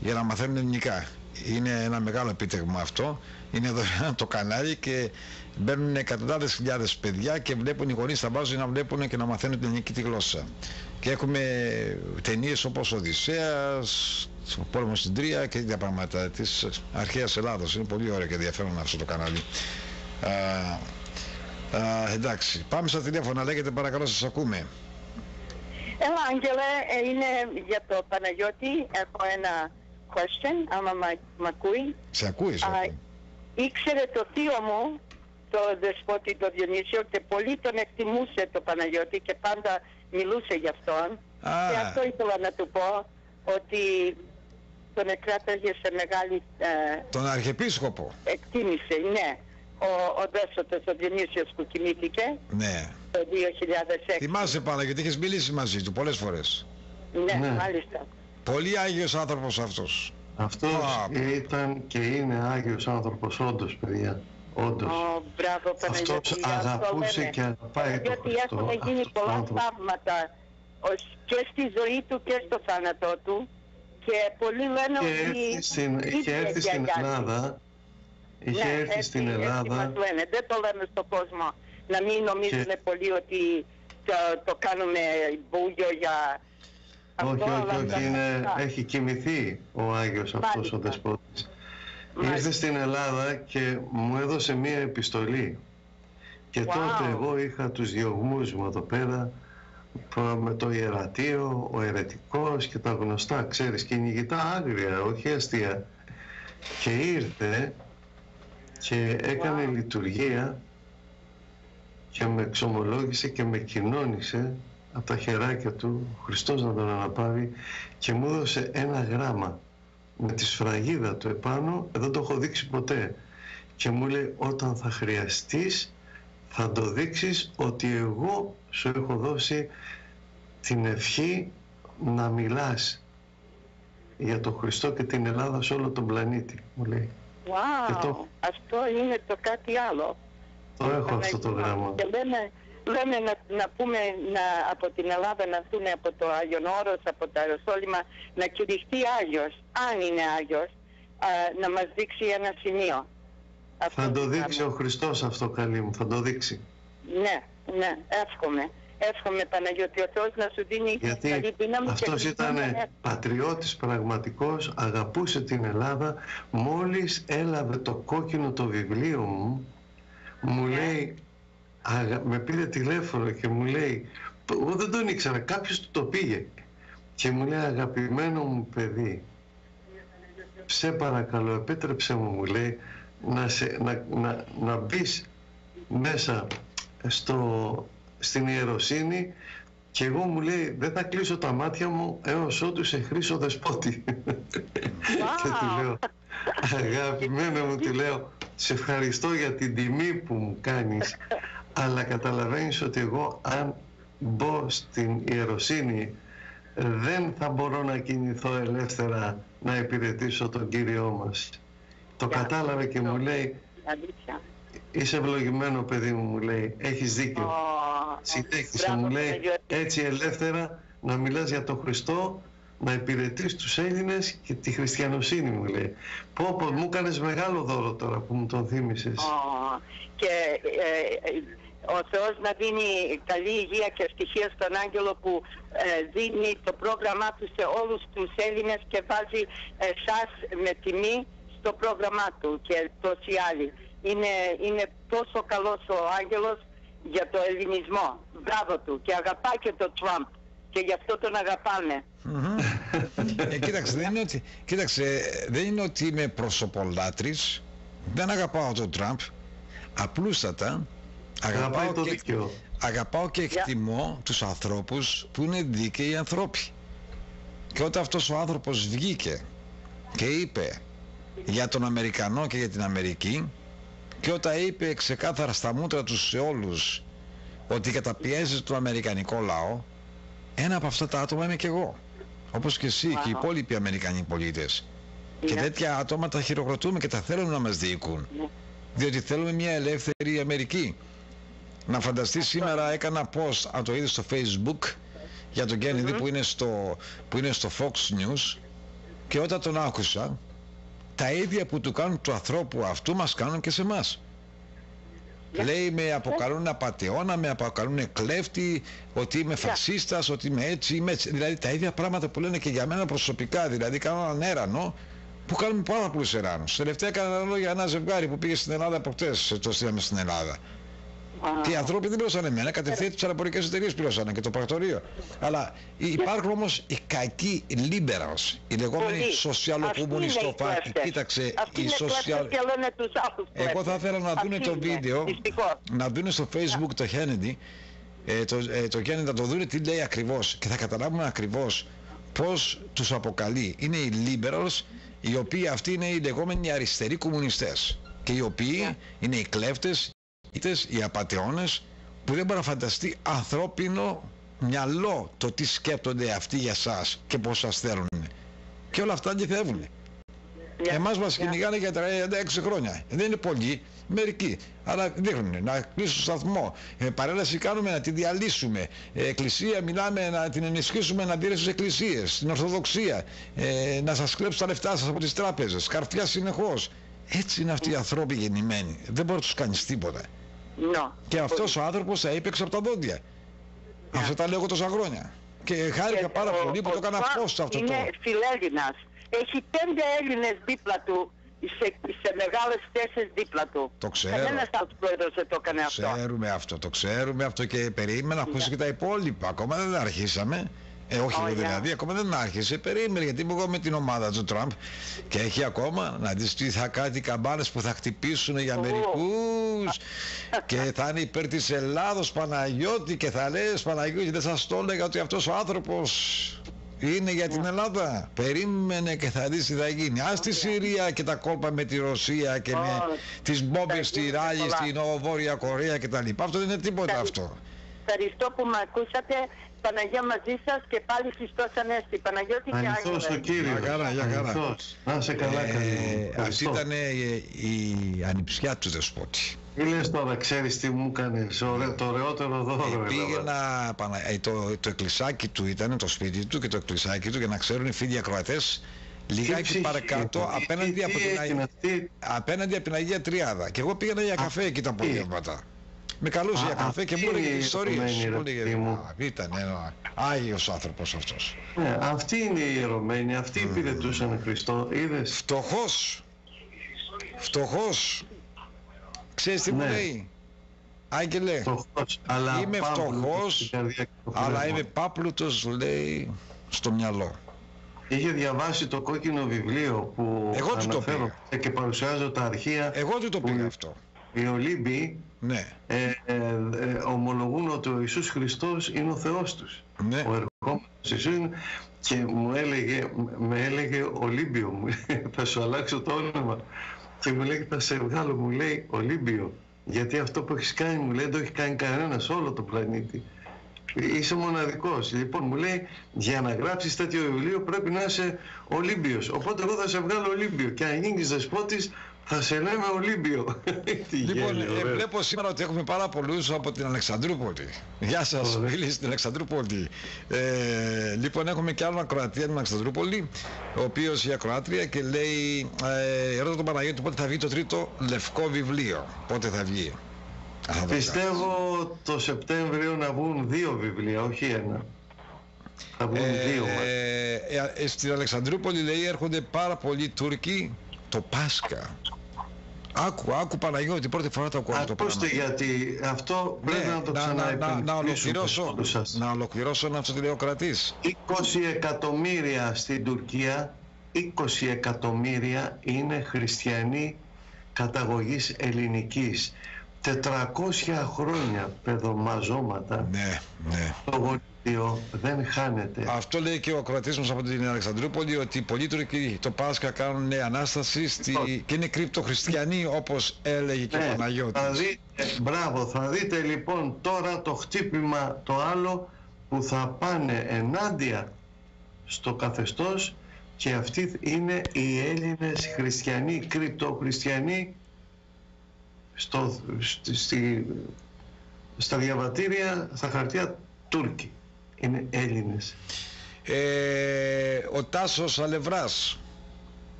για να μαθαίνουν ελληνικά. Είναι ένα μεγάλο επίτευγμα αυτό. Είναι δωρεάν το κανάλι και μπαίνουν εκατοντάδες χιλιάδες παιδιά και βλέπουν, οι γονείς θα βάζουν να βλέπουν και να μαθαίνουν την ελληνική τη γλώσσα. Και έχουμε ταινίες όπως Οδυσσέας στο πόλεμο στην Τρία και τα πράγματα της αρχαίας Ελλάδος. Είναι πολύ ωραίο και ενδιαφέρον αυτό το κανάλι. Εντάξει, πάμε στα τηλέφωνα, λέγεται παρακαλώ, σας ακούμε. Έλα Άγγελε, είναι για το Παναγιώτη, έχω ένα question, άμα μ' ακούει. Σε ακούει, σε ακούει. Ήξερε το θείο μου, το δεσπότη το Διονύσιο, και πολύ τον εκτιμούσε το Παναγιώτη και πάντα μιλούσε γι' αυτόν. Και αυτό ήθελα να του πω, ότι τον εκράταγε σε μεγάλη τον Αρχιεπίσκοπο εκτίμηση, ναι. Ο Δέσποτας ο Διονύσιος που κοιμήθηκε, ναι, το 2006. Θυμάσαι πάντα, γιατί είχες μιλήσει μαζί του πολλές φορές. Ναι, μάλιστα. Πολύ άγιος άνθρωπος αυτός. Αυτός ήταν και είναι άγιος άνθρωπος, όντως, παιδιά. Όντως. Μπράβο, αυτός αγαπούσε και αγαπάει τον Χριστό. Γιατί έχουν γίνει πολλά θαύματα και στη ζωή του και στο θάνατό του, και πολλοί λένε ότι είχε έρθει στην Ελλάδα. Είχε έρθει στην Ελλάδα. Μας λένε, δεν το λέμε στον κόσμο, να μην νομίζουν πολλοί ότι το κάνουμε μπούγιο για αυτό. Όχι, έχει κοιμηθεί ο Άγιος αυτός ο Δεσπότης. Ήρθε στην Ελλάδα και μου έδωσε μία επιστολή. Και τότε εγώ είχα τους διωγμούς μου εδώ πέρα, με το ιερατείο, ο αιρετικός και τα γνωστά, ξέρεις, κυνηγητά άγρια, όχι αστεία. Και ήρθε και έκανε λειτουργία και με εξομολόγησε και με κοινώνησε από τα χεράκια του, ο Χριστός να τον αναπάρει, και μου έδωσε ένα γράμμα με τη σφραγίδα του επάνω, δεν το έχω δείξει ποτέ, και μου λέει, όταν θα χρειαστείς θα το δείξεις ότι εγώ σου έχω δώσει την ευχή να μιλάς για τον Χριστό και την Ελλάδα σε όλο τον πλανήτη, μου λέει. Αυτό είναι το κάτι άλλο. Το έχω αυτό το γράμμα. Και λέμε να πούμε από την Ελλάδα να έρθουν από το Άγιον Όρος, από τα Ιεροσόλυμα, να κηρυχτεί Άγιος, αν είναι Άγιος, να μας δείξει ένα σημείο. Θα το δείξει ο Χριστός αυτό, καλή μου, θα το δείξει. Ναι, εύχομαι Παναγιώτη, ο Θεός να σου δίνει καλή δύναμη. Αυτός ήταν πατριώτης πραγματικός, αγαπούσε την Ελλάδα. Μόλις έλαβε το κόκκινο το βιβλίο μου, μου λέει, με πήρε τηλέφωνο και μου λέει, εγώ δεν τον ήξερα, κάποιος του το πήγε, και μου λέει, αγαπημένο μου παιδί, σε παρακαλώ επέτρεψε μου λέει, να μπεις μέσα στην ιεροσύνη, και εγώ, μου λέει, δεν θα κλείσω τα μάτια μου έως ότου σε χρήσω δεσπότη. Και του λέω, αγαπημένο μου, του λέω, σε ευχαριστώ για την τιμή που μου κάνεις, αλλά καταλαβαίνεις ότι εγώ αν μπω στην ιεροσύνη δεν θα μπορώ να κινηθώ ελεύθερα να υπηρετήσω τον Κύριό μας. Το κατάλαβε και μου λέει, είσαι ευλογημένο παιδί μου, μου λέει, έχεις δίκιο. Συνέχισε, μου λέει, έτσι ελεύθερα να μιλάς για τον Χριστό, να υπηρετείς τους Έλληνες και τη χριστιανοσύνη, μου λέει. Πω, μου κάνεις μεγάλο δώρο τώρα που μου τον θύμισες. Και ο Θεός να δίνει καλή υγεία και ευτυχία στον Άγγελο που δίνει το πρόγραμμά του σε όλους τους Έλληνες και βάζει εσάς με τιμή στο πρόγραμμά του και τόσοι άλλοι. Είναι τόσο καλός ο Άγγελος για το ελληνισμό. Μπράβο του, και αγαπάει και το Τραμπ και γι' αυτό τον αγαπάνε. Κοίταξε, δεν είναι ότι είμαι προσωπολάτρης, δεν αγαπάω τον Τραμπ, απλούστατα αγαπάω και εκτιμώ τους ανθρώπους που είναι δίκαιοι ανθρώποι. Και όταν αυτός ο άνθρωπος βγήκε και είπε για τον Αμερικανό και για την Αμερική, και όταν είπε ξεκάθαρα στα μούτρα τους σε όλους ότι καταπιέζει τον αμερικανικό λαό, ένα από αυτά τα άτομα είμαι και εγώ, όπως και εσύ και οι υπόλοιποι Αμερικανοί πολίτες. Και τέτοια άτομα τα χειροκροτούμε και τα θέλουμε να μας διοικούν, διότι θέλουμε μια ελεύθερη Αμερική. Να φανταστείς, σήμερα έκανα post, αν το είδες στο Facebook, για τον Kennedy που είναι στο Fox News, και όταν τον άκουσα, τα ίδια που του κάνουν του ανθρώπου αυτού μας κάνουν και σε εμάς. Λέει με αποκαλούν απατεώνα, με αποκαλούν κλέφτη, ότι είμαι φασίστας, ότι είμαι έτσι, είμαι έτσι. Δηλαδή τα ίδια πράγματα που λένε και για μένα προσωπικά. Δηλαδή κάνω έναν έρανο που κάνουμε πάρα πολλούς εράνους. Τελευταία έκανα ένα λόγο για ένα ζευγάρι που πήγε στην Ελλάδα από χτες, το στείλαμε στην Ελλάδα. Και οι άνθρωποι δεν πληρώσανε εμένα, κατευθείαν τις αεροπορικές εταιρείες πληρώσανε και το πρακτορείο. Αλλά υπάρχουν όμως οι κακοί liberals, οι λεγόμενοι σοσιαλοκομμουνιστοφάκοι. Κοίταξε, οι εγώ θα ήθελα να δούνε το βίντεο, να δούνε στο Facebook το Kennedy, το Kennedy να το δούνε τι λέει ακριβώς και θα καταλάβουμε ακριβώς πώς τους αποκαλεί. Είναι οι liberals, οι οποίοι αυτοί είναι οι λεγόμενοι αριστεροί κομμουνιστές και οι οποίοι είναι οι κλέφτες, οι απατεώνες που δεν μπορεί να φανταστεί ανθρώπινο μυαλό το τι σκέπτονται αυτοί για σας και πώς σας θέλουν και όλα αυτά αντιθεύουν. Εμάς μας κυνηγάνε για 36 χρόνια, δεν είναι πολλοί, μερικοί, αλλά δείχνουν να κλείσουν σταθμό, παρέλαση κάνουμε να τη διαλύσουμε, εκκλησία μιλάμε να την ενισχύσουμε να δίνει στις εκκλησίες, στην Ορθοδοξία, να σας κλέψουν τα λεφτά σας από τις τράπεζες, καρφιά συνεχώς. Έτσι είναι αυτοί οι άνθρωποι γεννημένοι, δεν μπορεί να τους κάνεις τίποτα. Και αυτός ο άνθρωπος θα έπαιξε από τα δόντια. Αυτό τα λέω εγώ τόσα χρόνια. Και χάρηκα πάρα πολύ που το έκανα post αυτό. Είναι φιλέλληνας. Έχει 5 Έλληνες δίπλα του, σε μεγάλες θέσεις δίπλα του. Το ξέρω. Κανένας άλλος πρόεδρος δεν το έκανε αυτό. Ξέρουμε αυτό, το ξέρουμε αυτό και περίμενα να ακούσει και τα υπόλοιπα. Ακόμα δεν αρχίσαμε. Όχι δηλαδή, ακόμα δεν άρχισε, περίμενε, γιατί είμαι εγώ με την ομάδα του Τραμπ και έχει ακόμα να δεις τι θα κάνει, καμπάνες που θα χτυπήσουν για μερικούς και θα είναι υπέρ της Ελλάδος, Παναγιώτη, και θα λες Παναγιώτη, δεν σας το έλεγα ότι αυτός ο άνθρωπος είναι για την Ελλάδα. Περίμενε και θα δεις τι θα γίνει. Ας τη Συρία και τα κόλπα με τη Ρωσία και με τις μπόμπες στη Ράλη, στην Βόρεια Κορέα κτλ. Αυτό δεν είναι τίποτα αυτό. Ευχαριστώ που με ακούσατε. Παναγία μαζί σας και πάλι Χριστός Ανέστη. Παναγιώτη και Άγγελε. Ανοιχτός το Κύριο. Για χαρά. Να σε καλά αυτή ήταν η ανιψιά του δεσπότη. Τι λες τώρα, ξέρεις τι μου έκανες, το ωραιότερο δώρο. Πήγαινα, το εκκλησάκι του ήταν το σπίτι του και το εκκλησάκι του, για να ξέρουν οι φίλοι ακροατές, λιγάκι παρακάτω απέναντι από την Αγία Τριάδα. Και εγώ πήγαινα για καφέ εκεί τα απογεύματα. Με καλούσε για καφέ και μου έλεγε ιστορίες. Ήταν Άγιος άνθρωπος αυτός. Αυτοί είναι οι ιερωμένοι, αυτοί υπηρετούσαν Χριστό, είδες. Φτωχός. Ξέρεις τι μου λέει, Άγγελε, είμαι φτωχός, αλλά είμαι πάπλουτος, λέει, στο μυαλό. Είχε διαβάσει το κόκκινο βιβλίο που αναφέρω και παρουσιάζω τα αρχεία. Εγώ του το πήγα αυτό. Οι Ολύμπιοι ομολογούν ότι ο Ιησούς Χριστός είναι ο Θεός τους. Ο ερχόμενος Ιησούς είναι, και με έλεγε Ολύμπιο, θα σου αλλάξω το όνομα. Και μου λέει, θα σε βγάλω, μου λέει Ολύμπιο, γιατί αυτό που έχεις κάνει, μου λέει, το έχει κάνει κανένας όλο το πλανήτη. Είσαι μοναδικός. Λοιπόν, μου λέει, για να γράψεις τέτοιο βιβλίο πρέπει να είσαι Ολύμπιος. Οπότε εγώ θα σε βγάλω Ολύμπιο και αν γίνεις δεσπότης θα σε λέμε Ολύμπιο. Λοιπόν, βλέπω σήμερα ότι έχουμε πάρα πολλούς από την Αλεξανδρούπολη. Γεια σας, φίλοι στην Αλεξανδρούπολη. Λοιπόν, έχουμε και άλλο ακροατή από την Αλεξανδρούπολη, ο οποίος η ακροάτρια και λέει, ρώτα τον Παναγιώτη πότε θα βγει το τρίτο λευκό βιβλίο. Πότε θα βγει. Πιστεύω το Σεπτέμβριο να βγουν 2 βιβλία, όχι 1. Θα βγουν 2. Στην Αλεξανδρούπολη, λέει, έρχονται πάρα πολλοί Τούρκοι το Πάσχα. Άκου Παναγιώτη, πρώτη φορά το ακούω το πράγμα. Ακούστε, γιατί αυτό πρέπει να το ξαναεπενθυμίσουμε. Να ολοκληρώσω να αυτό λέει ο κρατής. 20 εκατομμύρια στην Τουρκία, 20 εκατομμύρια είναι χριστιανοί καταγωγής ελληνικής. 400 χρόνια παιδομαζώματα. Ναι. Το γονίδιο δεν χάνεται. Αυτό λέει και ο ακροατής μας από την Αλεξανδρούπολη, ότι πολλοί Τουρκοί το Πάσχα κάνουν Ανάσταση και είναι κρυπτοχριστιανοί, όπως έλεγε και ο Παναγιώτης. Μπράβο, θα δείτε λοιπόν τώρα το χτύπημα το άλλο που θα πάνε ενάντια στο καθεστώς, και αυτοί είναι οι Έλληνες χριστιανοί, κρυπτοχριστιανοί, στα διαβατήρια, στα χαρτιά Τούρκοι. Είναι Έλληνες. Ο Τάσος Αλευράς.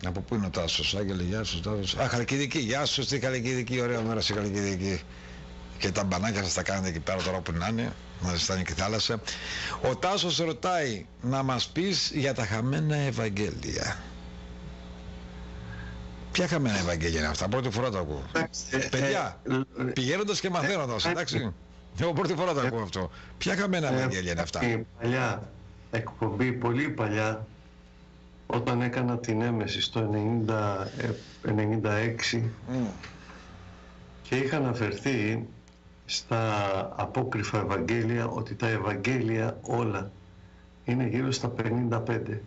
Από πού είναι ο Τάσος, Άγγελε, γεια σου Τάσος. Χαλκιδική, γεια σου στη Χαλκιδική, ωραία μέρα στη Χαλκιδική. και τα μπανάκια σας τα κάνετε εκεί πέρα τώρα που να είναι, να ζεστάνει και η θάλασσα. Ο Τάσος ρωτάει να μας πεις για τα χαμένα Ευαγγέλια. Ποια χαμένα Ευαγγέλια είναι αυτά? Πρώτη φορά το ακούω. Παιδιά, πηγαίνοντας και μαθαίνοντας, εντάξει. Εγώ πρώτη φορά το ακούω αυτό. Ποια χαμένα Ευαγγέλια είναι αυτά? Παλιά εκπομπή, πολύ παλιά, όταν έκανα την έμεση στο 96 και είχα αναφερθεί στα απόκριφα Ευαγγέλια ότι τα Ευαγγέλια όλα είναι γύρω στα 55.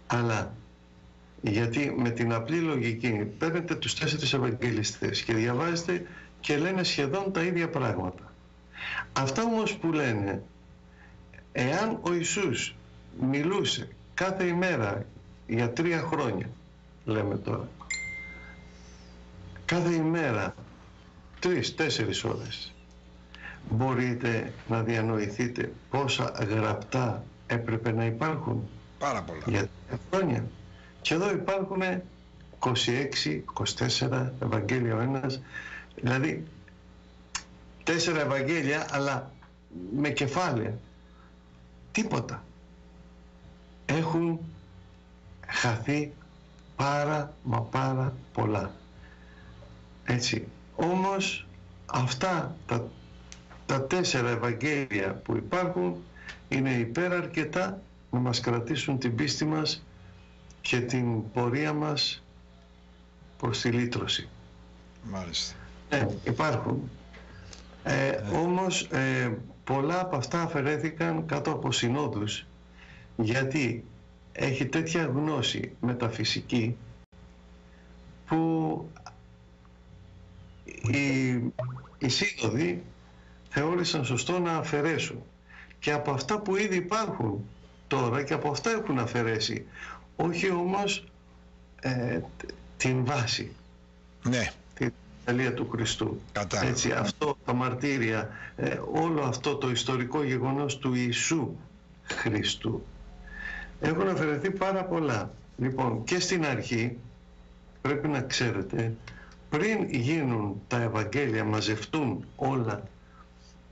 Αλλά γιατί με την απλή λογική παίρνετε τους 4 Ευαγγελιστές και διαβάζετε και λένε σχεδόν τα ίδια πράγματα. Αυτά όμως που λένε, εάν ο Ιησούς μιλούσε κάθε ημέρα για 3 χρόνια, λέμε τώρα, κάθε ημέρα 3-4 ώρες, μπορείτε να διανοηθείτε πόσα γραπτά έπρεπε να υπάρχουν? Πάρα πολλά. Για 3 χρόνια. Και εδώ υπάρχουν 26-24 Ευαγγέλια ο ένας, δηλαδή 4 Ευαγγέλια αλλά με κεφάλαια. Τίποτα. Έχουν χαθεί πάρα πολλά. Έτσι. Όμως αυτά τα 4 Ευαγγέλια που υπάρχουν είναι υπεραρκετά να μας κρατήσουν την πίστη μας και την πορεία μας προς τη λύτρωση. Μάλιστα. Υπάρχουν. Όμως πολλά από αυτά αφαιρέθηκαν κάτω από συνόδους, γιατί έχει τέτοια γνώση μεταφυσική που οι σύνοδοι θεώρησαν σωστό να αφαιρέσουν. Και από αυτά που ήδη υπάρχουν τώρα και από αυτά έχουν αφαιρέσει, όχι όμως την βάση. Ναι. Την Αγία του Χριστού. Κατάλαβα. Έτσι, αυτό, τα μαρτύρια, όλο αυτό το ιστορικό γεγονός του Ιησού Χριστού. Έχουν αφαιρεθεί πάρα πολλά. Λοιπόν, και στην αρχή πρέπει να ξέρετε, πριν γίνουν τα Ευαγγέλια, μαζευτούν όλα,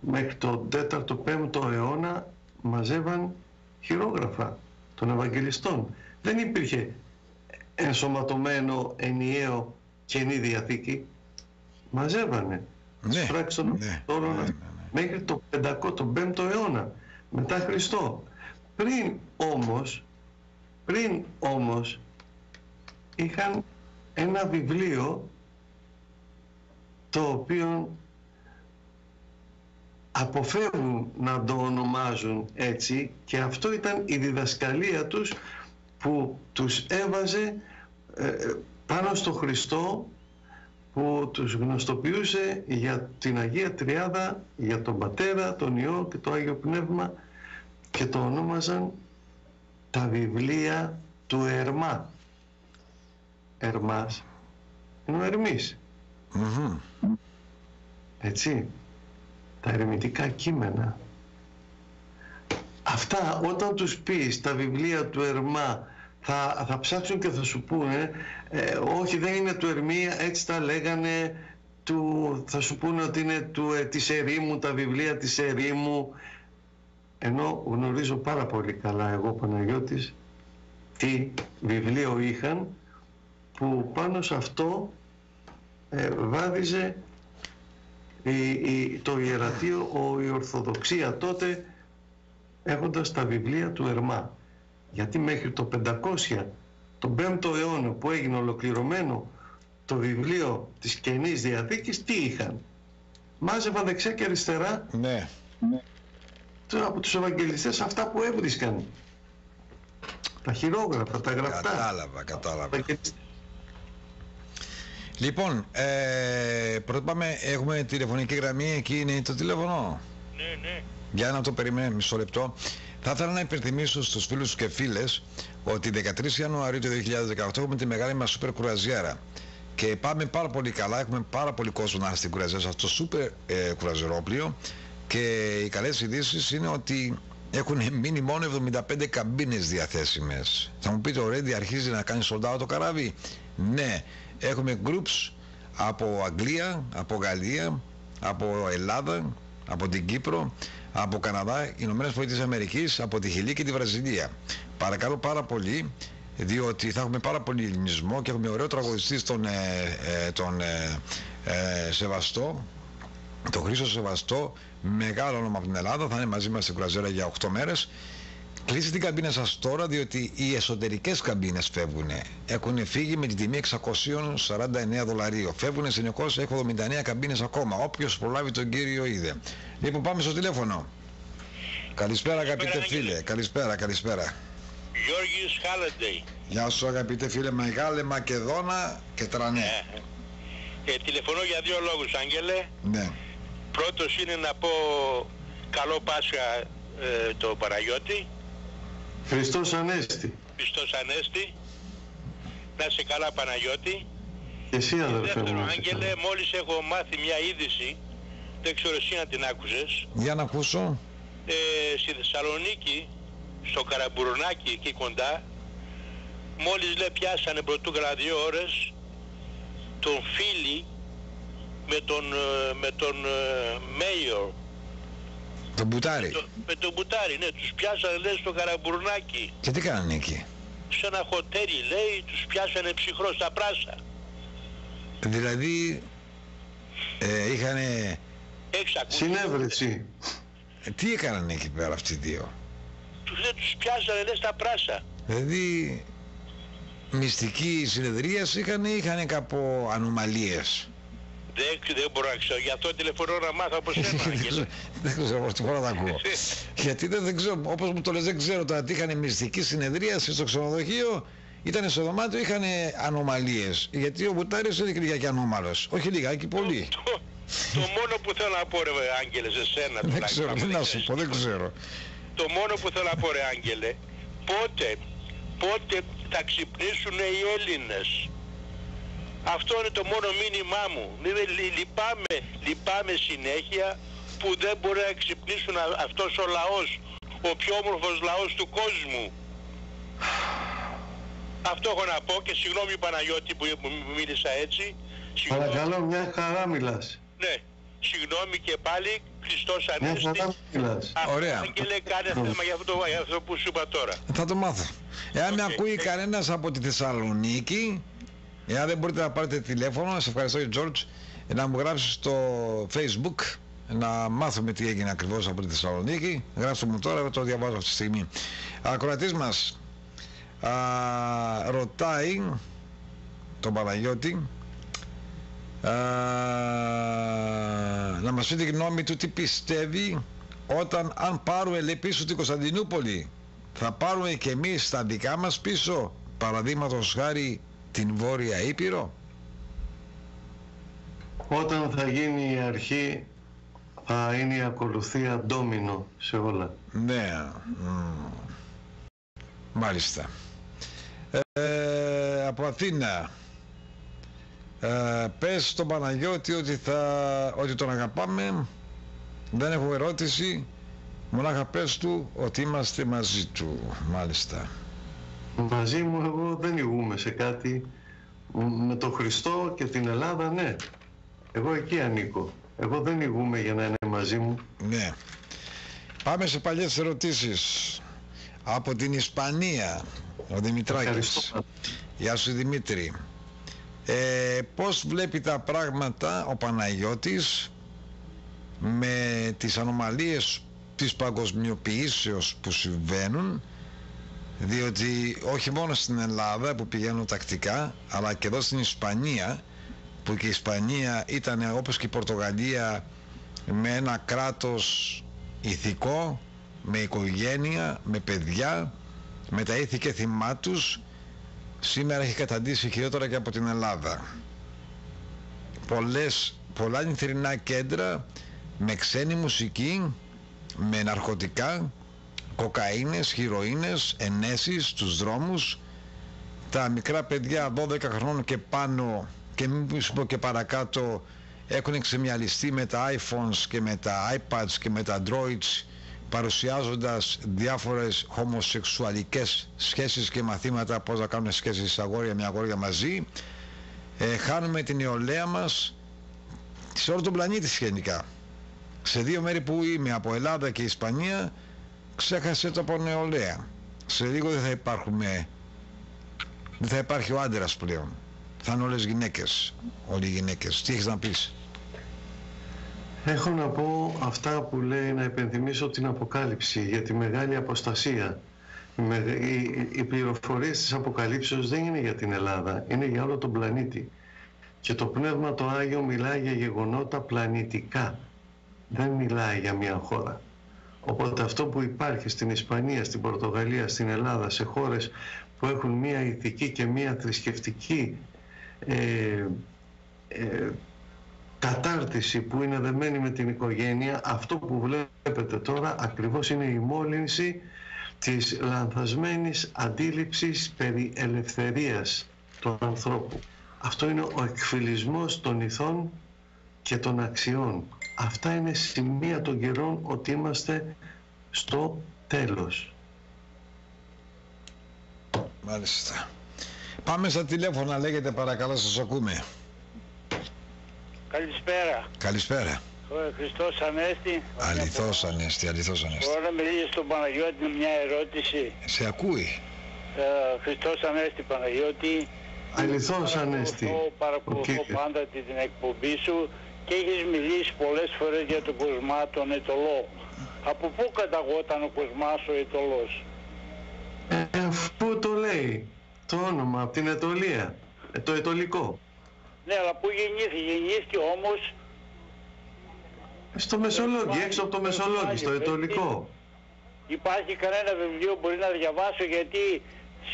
μέχρι το 4ο-5ο αιώνα μαζεύαν χειρόγραφα των Ευαγγελιστών. Δεν υπήρχε ενσωματωμένο, ενιαίο Καινή Διαθήκη. Μαζεύανε τις πράξεις των Απόστολων μέχρι το 5ο αιώνα μετά Χριστό. Πριν όμως είχαν ένα βιβλίο το οποίο αποφεύγουν να το ονομάζουν έτσι, και αυτό ήταν η διδασκαλία τους που τους έβαζε πάνω στο Χριστό, που τους γνωστοποιούσε για την Αγία Τριάδα, για τον Πατέρα, τον Υιό και το Άγιο Πνεύμα, και το ονόμαζαν τα βιβλία του Ερμά. Ερμάς είναι ο Ερμής. Έτσι, τα ερεμητικά κείμενα. Αυτά όταν τους πεις τα βιβλία του Ερμά, θα ψάξουν και θα σου πούνε όχι, δεν είναι του Ερμία, έτσι τα λέγανε, θα σου πούνε ότι είναι της ερήμου, τα βιβλία της ερήμου, ενώ γνωρίζω πάρα πολύ καλά εγώ, Παναγιώτης, τι βιβλίο είχαν, που πάνω σε αυτό βάδιζε το ιερατείο, η Ορθοδοξία τότε, έχοντας τα βιβλία του Ερμά. Γιατί μέχρι το 500, τον 5ο αιώνα που έγινε ολοκληρωμένο το βιβλίο της Καινής Διαθήκης, τι είχαν? Μάζευαν δεξιά και αριστερά από τους Ευαγγελιστές αυτά που έβρισκαν. Τα χειρόγραφα, τα γραπτά. Κατάλαβα. Λοιπόν, πρώτα πάμε, έχουμε τηλεφωνική γραμμή, εκεί είναι το τηλέφωνο. Ναι. Για να το περιμένουμε μισό λεπτό. Θα ήθελα να υπενθυμίσω στους φίλους και φίλες ότι 13 Ιανουαρίου του 2018 έχουμε τη μεγάλη μας σούπερ κουραζιέρα. Και πάμε πάρα πολύ καλά, έχουμε πάρα πολύ κόσμο να έρθει στην κουραζιέρα, σε αυτό το σούπερ κουραζιερόπλιο. Και οι καλές ειδήσεις είναι ότι έχουν μείνει μόνο 75 καμπίνες διαθέσιμες. Θα μου πείτε, already αρχίζει να κάνει sold out το καράβι? Ναι, έχουμε groups από Αγγλία, από Γαλλία, από Ελλάδα, από την Κύπρο, από Καναδά, Ηνωμένες Πολιτείες Αμερικής, από τη Χιλή και τη Βραζιλία. Παρακαλώ πάρα πολύ, διότι θα έχουμε πάρα πολύ ελληνισμό και έχουμε ωραίο τραγουδιστή τον Σεβαστό, τον Χρήστο Σεβαστό, μεγάλο όνομα από την Ελλάδα, θα είναι μαζί μας στην Κουραζέρα για 8 μέρες. Κλείστε την καμπίνα σας τώρα, διότι οι εσωτερικές καμπίνες φεύγουν. Έχουν φύγει με την τιμή $649. Φεύγουν συνεχώς, έχω 79 καμπίνες ακόμα. Όποιος προλάβει τον κύριο είδε. Λοιπόν, πάμε στο τηλέφωνο. Καλησπέρα αγαπητέ φίλε. Καλησπέρα. Γιώργης Χάλαντεϊ. Γεια σου αγαπητέ φίλε, Μεγάλε Μακεδόνα και Τρανέ. Τηλεφωνώ για 2 λόγους, Άγγελε. Ναι. Πρώτος είναι να πω καλό Πάσχα το Παναγιώτη. Χριστός Ανέστη. Χριστός Ανέστη. Να είσαι καλά Παναγιώτη. Και εσύ αδερφέ μου. Δεύτερο, Άγγελε, μόλις έχω μάθει μια είδηση, δεν ξέρω εσύ αν την άκουσες. Για να ακούσω. Στη Θεσσαλονίκη, στο Καραμπουρνάκι εκεί κοντά, μόλις λέει πιάσανε πρωτούκαλα 2 ώρες τον Φίλη με τον Μέιορ. Τον Μπουτάρη. Με τον Μπουτάρη, ναι, τους πιάσανε λέει στο Καραμπουρνάκι. Και τι κάνανε εκεί? Σε ένα χοτέλι λέει, τους πιάσανε ψυχρό στα πράσα. Δηλαδή είχανε... Συνέβρεση. Τι έκαναν εκεί πέρα αυτοί οι δύο? Τους πιάσανε λέει στα πράσα. Δηλαδή μυστική συνεδρίαση είχανε κάπου ανομαλίες. Δεν μπορώ να ξέρω, γι' αυτό τηλεφωνώ να μάθω από σένα. Δεν ξέρω, πρώτη φορά τα ακούω. Γιατί δεν ξέρω, όπως μου το λες, δεν ξέρω τώρα τι είχαν μυστική συνεδρίαση στο ξενοδοχείο, ήταν στο δωμάτιο, είχαν ανομαλίες. Γιατί ο Μπουτάρης είναι και λιγάκι ανώμαλος. Όχι λιγάκι, πολύ. Το μόνο που θέλω να πω ρε Άγγελε σε σένα, δεν ξέρω, τι να σου πω, δεν ξέρω. Το μόνο που θέλω να πω ρε Άγγελε, πότε θα ξυπνήσουν οι Έλληνες? Αυτό είναι το μόνο μήνυμά μου. Λυπάμαι συνέχεια που δεν μπορεί να ξυπνήσουν αυτός ο λαός, ο πιο όμορφος λαός του κόσμου. Αυτό έχω να πω και συγγνώμη Παναγιώτη που μίλησα έτσι. Παρακαλώ, μια χαρά μιλάς. Ναι, συγγνώμη και πάλι, Χριστός Ανέστη. Μια χαρά μιλάς. Ωραία. Άγγελε, κάνε θέμα για αυτό που σου είπα τώρα. Θα το μάθω. Εάν με ακούει κανένας από τη Θεσσαλονίκη, εάν δεν μπορείτε να πάρετε τηλέφωνο, σε ευχαριστώ George, να μου γράψει στο Facebook, να μάθουμε τι έγινε ακριβώς από τη Θεσσαλονίκη. Γράψτε μου τώρα, το διαβάζω αυτή τη στιγμή. Ακροατής μας ρωτάει τον Παναγιώτη να μας πει τη γνώμη του, τι πιστεύει αν πάρουμε λέει πίσω την Κωνσταντινούπολη, θα πάρουμε και εμείς τα δικά μας πίσω, παραδείγματος χάρη την Βόρεια Ήπειρο? Όταν θα γίνει η αρχή θα είναι η ακολουθία ντόμινο σε όλα. Ναι. Μάλιστα. Από Αθήνα, πες στον Παναγιώτη ότι τον αγαπάμε, δεν έχω ερώτηση, μονάχα πες του ότι είμαστε μαζί του. Μάλιστα. Μαζί μου εγώ δεν ηγούμε σε κάτι. Με τον Χριστό και την Ελλάδα ναι. Εγώ εκεί ανήκω. Εγώ δεν ηγούμε για να είναι μαζί μου. Ναι. Πάμε σε παλιές ερωτήσεις. Από την Ισπανία, ο Δημητράκης. Γεια σου Δημήτρη. Πώς βλέπει τα πράγματα ο Παναγιώτης με τις ανομαλίες της παγκοσμιοποιήσεως που συμβαίνουν, διότι όχι μόνο στην Ελλάδα που πηγαίνουν τακτικά, αλλά και εδώ στην Ισπανία, που και η Ισπανία ήταν όπως και η Πορτογαλία με ένα κράτος ηθικό, με οικογένεια, με παιδιά, με τα ήθη και θυμά τους, σήμερα έχει καταντήσει χειρότερα και από την Ελλάδα. Πολλά νυχτερινά κέντρα με ξένη μουσική, με ναρκωτικά, κοκαίνες, χηροίνες, ενέσεις στους δρόμους. Τα μικρά παιδιά 12 χρόνων και πάνω, και μην σου πω και παρακάτω, έχουν ξεμιαλιστεί με τα iPhones και με τα iPads και με τα Androids, παρουσιάζοντας διάφορες χομοσεξουαλικές σχέσεις και μαθήματα πώς να κάνουν σχέσεις αγόρια με αγόρια μαζί. Χάνουμε την νεολαία μας σε όλο τον πλανήτη γενικά. Σε δύο μέρη που είμαι, από Ελλάδα και Ισπανία, ξέχασε το από νεολαία. Σε λίγο δεν θα υπάρχει ο άντρας πλέον. Θα είναι όλες γυναίκες, όλοι οι γυναίκες. Τι έχεις να πεις? Έχω να πω αυτά που λέει, να υπενθυμίσω την Αποκάλυψη για τη μεγάλη αποστασία. Οι πληροφορίες της Αποκαλύψεως δεν είναι για την Ελλάδα, είναι για όλο τον πλανήτη. Και το Πνεύμα το Άγιο μιλάει για γεγονότα πλανητικά. Δεν μιλάει για μια χώρα. Οπότε αυτό που υπάρχει στην Ισπανία, στην Πορτογαλία, στην Ελλάδα, σε χώρες που έχουν μια ηθική και μια θρησκευτική κατάρτιση που είναι δεμένη με την οικογένεια, αυτό που βλέπετε τώρα ακριβώς είναι η μόλυνση της λανθασμένης αντίληψης περί ελευθερίας του ανθρώπου. Αυτό είναι ο εκφυλισμός των ηθών και των αξιών. Αυτά είναι σημεία των καιρών ότι είμαστε στο τέλος. Μάλιστα. Πάμε στα τηλέφωνα, λέγεται, παρακαλώ, σας ακούμε. Καλησπέρα. Καλησπέρα. Χριστός Ανέστη. Αληθώς Ανέστη, αληθώς Ανέστη. Μπορώ να μιλήσω στον Παναγιώτη με μια ερώτηση? Σε ακούει. Χριστός Ανέστη, Παναγιώτη. Αληθώς Ανέστη. Παρακολουθώ πάντα την εκπομπή σου και έχεις μιλήσει πολλές φορές για τον Κοσμά τον Αιτωλό. Από πού καταγόταν ο Κοσμάς ο Αιτωλός? Αφού το λέει το όνομα, από την Αιτωλία, το Αιτωλικό. Ναι, αλλά πού γεννήθηκε όμως? Στο Μεσολόγγι, έξω από το Μεσολόγγι, στο Αιτωλικό. Υπάρχει κανένα βιβλίο που μπορεί να διαβάσω? Γιατί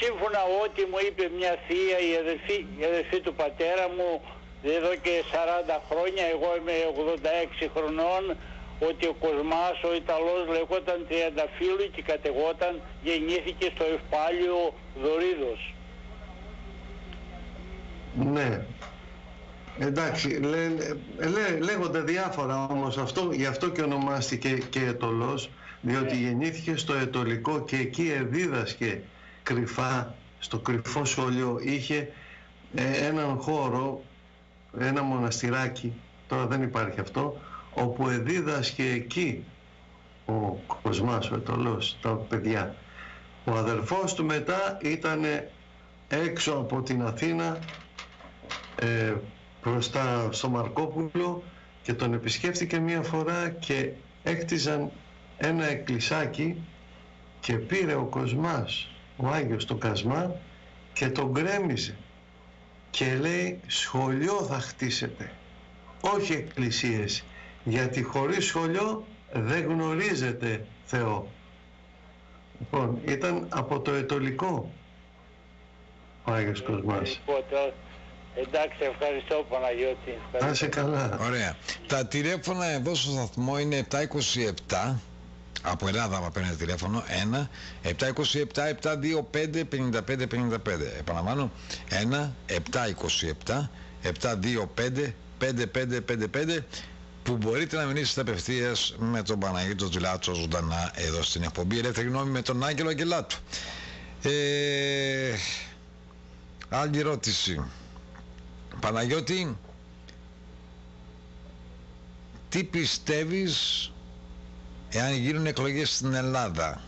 σύμφωνα ό,τι μου είπε μια θεία, η αδερφή του πατέρα μου, εδώ και 40 χρόνια, εγώ είμαι 86 χρονών, ότι ο Κοσμάς ο Ιταλός λεγόταν Τριανταφύλλου και κατεγόταν, γεννήθηκε στο Ευπάλιο Δωρίδος. Ναι. Εντάξει, λέγονται διάφορα όμως αυτό, γι' αυτό και ονομάστηκε και Αιτωλός, διότι γεννήθηκε στο Αιτωλικό και εκεί εδίδασκε κρυφά, στο κρυφό σχολείο, είχε έναν χώρο, ένα μοναστηράκι, τώρα δεν υπάρχει αυτό, όπου εδίδασκε εκεί ο Κοσμάς, ο Αιτωλός, τα παιδιά. Ο αδερφός του μετά ήταν έξω από την Αθήνα, μπροστά στο Μαρκόπουλο, και τον επισκέφθηκε μία φορά και έκτιζαν ένα εκκλησάκι και πήρε ο Κοσμάς, ο Άγιος, το κασμά και τον γκρέμιζε και λέει σχολείο θα χτίσετε, όχι εκκλησίες, γιατί χωρίς σχολείο δεν γνωρίζετε Θεό. Λοιπόν, ήταν από το Αιτωλικό ο Άγιος Κοσμάς. Εντάξει, ευχαριστώ Παναγιώτη. Να είσαι καλά. Ωραία. Τα τηλέφωνα εδώ στο σταθμό είναι 727, από Ελλάδα άμα παίρνετε τηλέφωνο, 1 727 725 55 55. Επαναλαμβάνω, 1 727 725 5555, που μπορείτε να μιλήσετε απευθείας με τον Παναγιώτο Τζιλάτσο ζωντανά εδώ στην εκπομπή Ελεύθερη Γνώμη με τον Άγγελο Αγγελάτου. Άλλη ερώτηση. Παναγιώτη, τι πιστεύεις εάν γίνουν εκλογές στην Ελλάδα?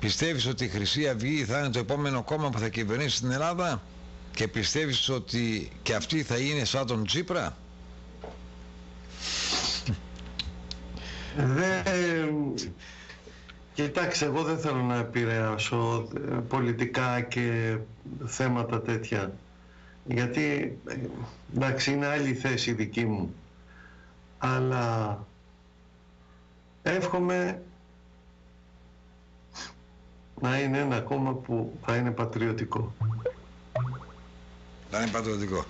Πιστεύεις ότι η Χρυσή Αυγή θα είναι το επόμενο κόμμα που θα κυβερνήσει στην Ελλάδα και πιστεύεις ότι και αυτή θα είναι σαν τον Τσίπρα? Κοιτάξτε, εγώ δεν θέλω να επηρεάσω πολιτικά και θέματα τέτοια, γιατί εντάξει είναι άλλη θέση δική μου, αλλά εύχομαι να είναι ένα κόμμα που θα είναι πατριωτικό. Θα είναι πατριωτικό.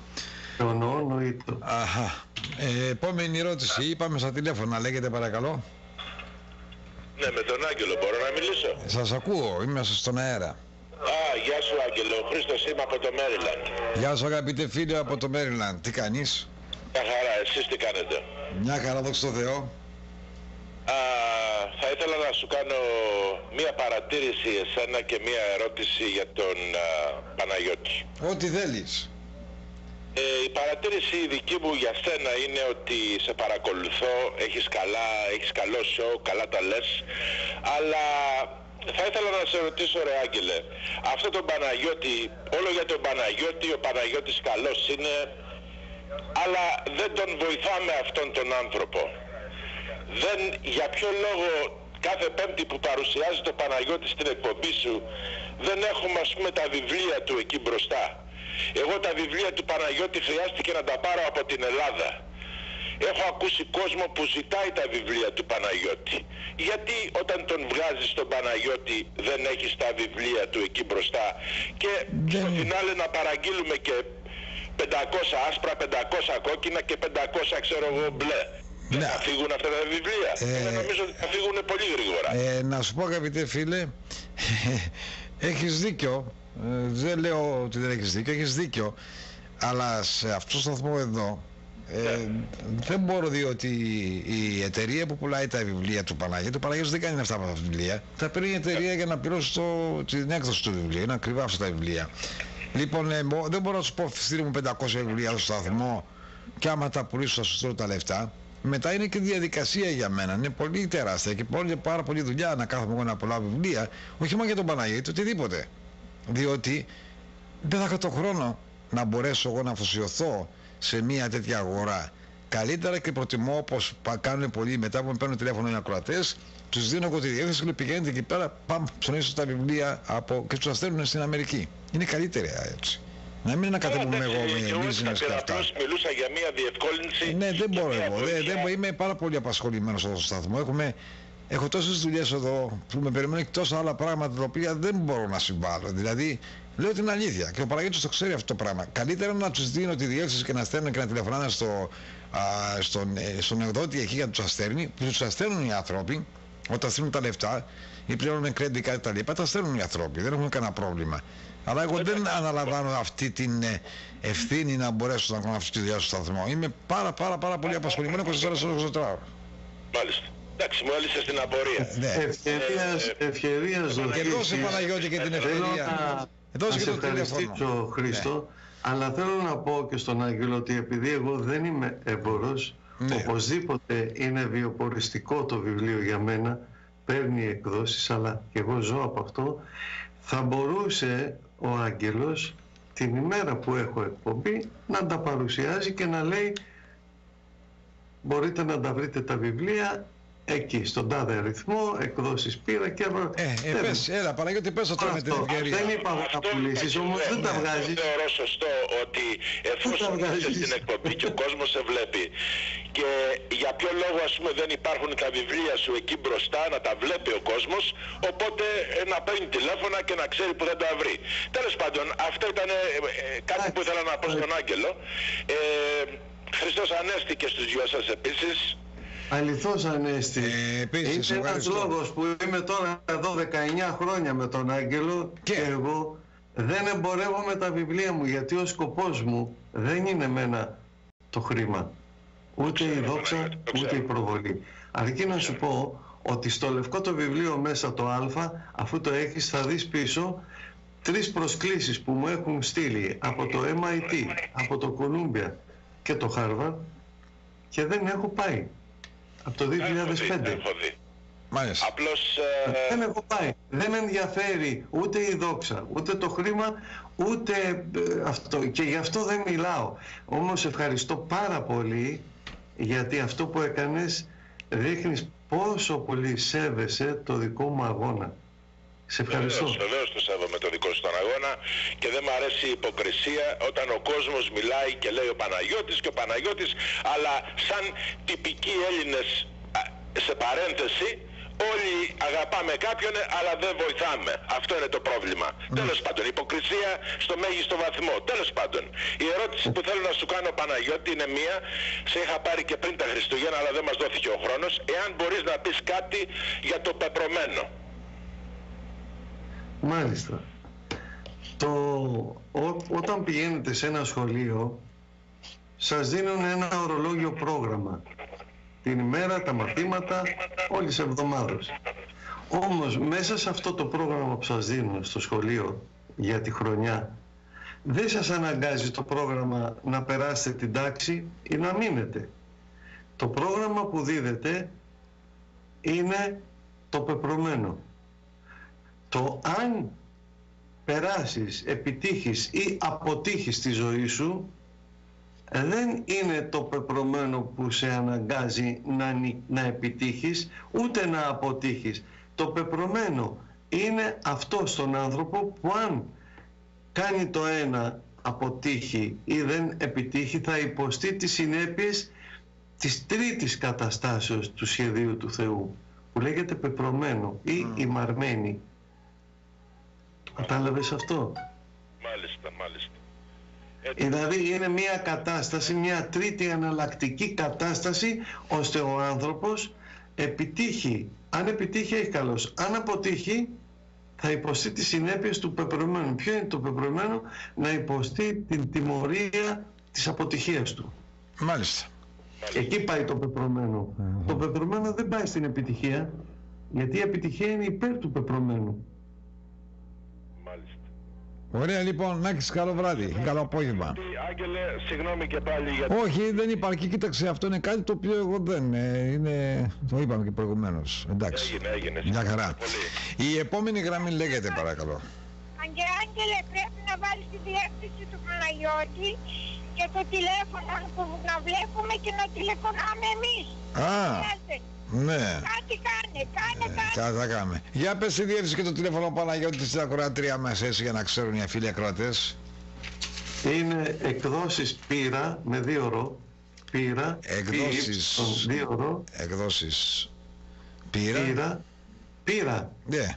Νοήτο. Αχα. Επόμενη ερώτηση, είπαμε στα τηλέφωνα, λέγεται παρακαλώ. Ναι, με τον Άγγελο μπορώ να μιλήσω? Σας ακούω, είμαστε στον αέρα. Γεια σου Άγγελο, ο Χρήστος είμαι από το Μέριλαντ. Γεια σου αγαπητέ φίλε από το Μέριλαντ, τι κάνεις? Μια χαρά, εσείς τι κάνετε? Μια χαρά, δόξα τω Θεώ. Θα ήθελα να σου κάνω μία παρατήρηση εσένα και μία ερώτηση για τον Παναγιώτη. Ό,τι θέλεις. Η παρατήρηση δική μου για σένα είναι ότι σε παρακολουθώ, έχεις καλό σοου, καλά τα λες, αλλά θα ήθελα να σε ρωτήσω ρε Άγγελε, αυτό τον Παναγιώτη, όλο για τον Παναγιώτη, ο Παναγιώτης καλός είναι, αλλά δεν τον βοηθάμε αυτόν τον άνθρωπο. Για ποιο λόγο κάθε Πέμπτη που παρουσιάζει το Παναγιώτη στην εκπομπή σου δεν έχουμε ας πούμε τα βιβλία του εκεί μπροστά? Εγώ τα βιβλία του Παναγιώτη χρειάστηκε να τα πάρω από την Ελλάδα. Έχω ακούσει κόσμο που ζητάει τα βιβλία του Παναγιώτη. Γιατί όταν τον βγάζεις τον Παναγιώτη δεν έχεις τα βιβλία του εκεί μπροστά και στο φινάλε να παραγγείλουμε και 500 άσπρα, 500 κόκκινα και 500 ξέρω εγώ μπλε? Δεν θα φύγουν αυτά τα βιβλία? Νομίζω ότι θα φύγουν πολύ γρήγορα. Να σου πω αγαπητέ φίλε, έχεις δίκιο. Δεν λέω ότι δεν έχεις δίκιο, αλλά σε αυτό το σταθμό εδώ δεν μπορώ, διότι η εταιρεία που πουλάει τα βιβλία του Παναγιώτη, δεν κάνει αυτά από τα βιβλία. Θα παίρνει η εταιρεία για να πληρώσει την έκδοση του βιβλίου, είναι ακριβά αυτά τα βιβλία. Λοιπόν, δεν μπορώ να σου πω στείλει μου 500 βιβλία στο σταθμό και άμα τα πουλήσω θα σου στείλω τα λεφτά. Μετά είναι και διαδικασία για μένα, είναι πολύ τεράστια και πάρα πολύ δουλειά να κάθομαι εγώ να πουλάω βιβλία, όχι μόνο για τον Παναγιώτη, οτιδήποτε. Διότι δεν θα έχω τον χρόνο να μπορέσω εγώ να αφοσιωθώ σε μια τέτοια αγορά. Καλύτερα και προτιμώ, όπως κάνουν πολλοί μετά που με παίρνουν τηλέφωνο οι ακροατές, τους δίνω εγώ τη διεύθυνση και πηγαίνετε εκεί πέρα, πάμε ψωνίσω τα βιβλία και τους τα στέλνουν στην Αμερική. Είναι καλύτερα έτσι. Να μην ανακατεύουμε εγώ με business και αυτά. Μιλούσα για μια διευκόλυνση. Ναι, δεν μπορώ εγώ. Είμαι πάρα πολύ απασχολημένος εδώ στο σταθμό. Έχω τόσες δουλειές εδώ που με περιμένουν και τόσα άλλα πράγματα τα οποία δεν μπορώ να συμβάλλω. Δηλαδή, λέω την αλήθεια και ο Παναγιώτης το ξέρει αυτό το πράγμα. Καλύτερα να τους δίνω τη διεύθυνση και να στέλνουν και να τηλεφωνάνε στον εκδότη εκεί για να τους αστέρνει, που τους αστέρνουν οι άνθρωποι όταν στέλνουν τα λεφτά ή πληρώνουν credit card τα λοιπά, τα στέλνουν οι άνθρωποι, δεν έχουν κανένα πρόβλημα. Αλλά εγώ δεν αναλαμβάνω αυτή την ευθύνη να μπορέσω να κάνω αυτή τη δουλειά στο σταθμό. Είμαι πάρα πολύ απασχολημένο 24 ώρες το ωράριο. Μάλιστα. Εντάξει, μου έλυσες την απορία. Ευκαιρίας και δώσε Παναγιώτη και την ευκαιρία. Να σε ευχαριστήσω Χρήστο, αλλά θέλω να πω και στον Άγγελο ότι επειδή εγώ δεν είμαι έμπορος, οπωσδήποτε είναι βιοποριστικό το βιβλίο για μένα, παίρνει εκδόσεις, αλλά και εγώ ζω από αυτό. Θα μπορούσε ο Άγγελος την ημέρα που έχω εκπομπή να τα παρουσιάζει και να λέει μπορείτε να τα βρείτε τα βιβλία εκεί, στον τάδε αριθμό, εκδόσεις πήρα και έλα Παναγιώτη, πες το τώρα με την ευκαιρία. Δεν είπα να πουλήσεις, όμως δεν τα βγάζεις. Θεωρώ σωστό ότι εφόσον είσαι στην εκπομπή και ο κόσμος σε βλέπει και για ποιο λόγο ας πούμε δεν υπάρχουν τα βιβλία σου εκεί μπροστά να τα βλέπει ο κόσμος, οπότε να παίρνει τηλέφωνα και να ξέρει που δεν τα βρει. Τέλος πάντων, αυτό ήταν κάτι που ήθελα να πω στον Άγγελο. Χριστός Ανέστη και στους δυο σας επίσης. Αληθώς Ανέστη. Είναι ένας λόγος που είμαι τώρα εδώ 19 χρόνια με τον Άγγελο και εγώ δεν εμπορεύομαι τα βιβλία μου, γιατί ο σκοπός μου δεν είναι εμένα το χρήμα, ούτε η δόξα, ούτε η προβολή. Αρκεί να σου πω ότι στο λευκό το βιβλίο μέσα το Α, αφού το έχεις θα δεις πίσω 3 προσκλήσεις που μου έχουν στείλει από το MIT, από το Columbia και το Harvard και δεν έχω πάει. Από το 2005. Μάλιστα. Απλώς... Δεν έχω πάει. Δεν ενδιαφέρει ούτε η δόξα, ούτε το χρήμα, ούτε αυτό. Και γι' αυτό δεν μιλάω. Όμως ευχαριστώ πάρα πολύ, γιατί αυτό που έκανες δείχνεις πόσο πολύ σέβεσαι το δικό μου αγώνα. Σε ευχαριστώ. Βεβαίως το σέβομαι το δικό σου τον αγώνα και δεν μου αρέσει η υποκρισία όταν ο κόσμος μιλάει και λέει ο Παναγιώτης και ο Παναγιώτης, αλλά σαν τυπικοί Έλληνες, σε παρένθεση, όλοι αγαπάμε κάποιον αλλά δεν βοηθάμε. Αυτό είναι το πρόβλημα. Τέλος πάντων, υποκρισία στο μέγιστο βαθμό. Τέλος πάντων, η ερώτηση που θέλω να σου κάνω Παναγιώτη είναι μία, σε είχα πάρει και πριν τα Χριστούγεννα αλλά δεν μας δόθηκε ο χρόνος, εάν μπορείς να πεις κάτι για το πεπρωμένο. Μάλιστα. Όταν πηγαίνετε σε ένα σχολείο σας δίνουν ένα ορολόγιο πρόγραμμα, την ημέρα, τα μαθήματα, όλες τις εβδομάδες. Όμως μέσα σε αυτό το πρόγραμμα που σας δίνουν στο σχολείο για τη χρονιά δεν σας αναγκάζει το πρόγραμμα να περάσετε την τάξη ή να μείνετε. Το πρόγραμμα που δίδεται είναι το πεπρωμένο. Το αν περάσεις, επιτύχεις ή αποτύχεις τη ζωή σου δεν είναι το πεπρωμένο που σε αναγκάζει να επιτύχεις ούτε να αποτύχεις. Το πεπρωμένο είναι αυτό στον άνθρωπο που αν κάνει το ένα, αποτύχει ή δεν επιτύχει, θα υποστεί τις συνέπειες της τρίτης καταστάσεως του σχεδίου του Θεού, που λέγεται πεπρωμένο ή ημαρμένη. Κατάλαβες αυτό? Μάλιστα, μάλιστα. Δηλαδή είναι μια κατάσταση, μια τρίτη εναλλακτική κατάσταση, ώστε ο άνθρωπος επιτύχει. Αν επιτύχει έχει καλώς. Αν αποτύχει θα υποστεί τις συνέπειες του πεπρωμένου. Ποιο είναι το πεπρωμένο? Να υποστεί την τιμωρία της αποτυχίας του. Μάλιστα. Εκεί πάει το πεπρωμένο. Το πεπρωμένο δεν πάει στην επιτυχία, γιατί η επιτυχία είναι υπέρ του πεπρωμένου. Μάλιστα. Ωραία, λοιπόν, να έχεις καλό βράδυ, καλό απόγευμα. Άγγελε, συγγνώμη και πάλι για... Όχι, δεν υπάρχει, κοίταξε, αυτό είναι κάτι το οποίο εγώ δεν είναι, το είπαμε και προηγουμένως, εντάξει. Έγινε. Μια χαρά. Η επόμενη γραμμή λέγεται, παρακαλώ. Άγγελε, πρέπει να βάλεις τη διεύθυνση του Παναγιώτη και το τηλέφωνο που να βλέπουμε και να τηλεφωνάμε εμείς. Ναι. Κάτι κάνε. Θα κάνουμε. Για πες τη διεύθυνση και το τηλέφωνο Παναγιώτη στην ακροάτρια μας, έτσι, για να ξέρουν οι φίλοι ακροατές. Είναι εκδόσεις Πύρα με 2 ρο. Πύρα. Εκδόσεις. 2 ρο. Εκδόσεις Πύρα. Πύρα. Ναι.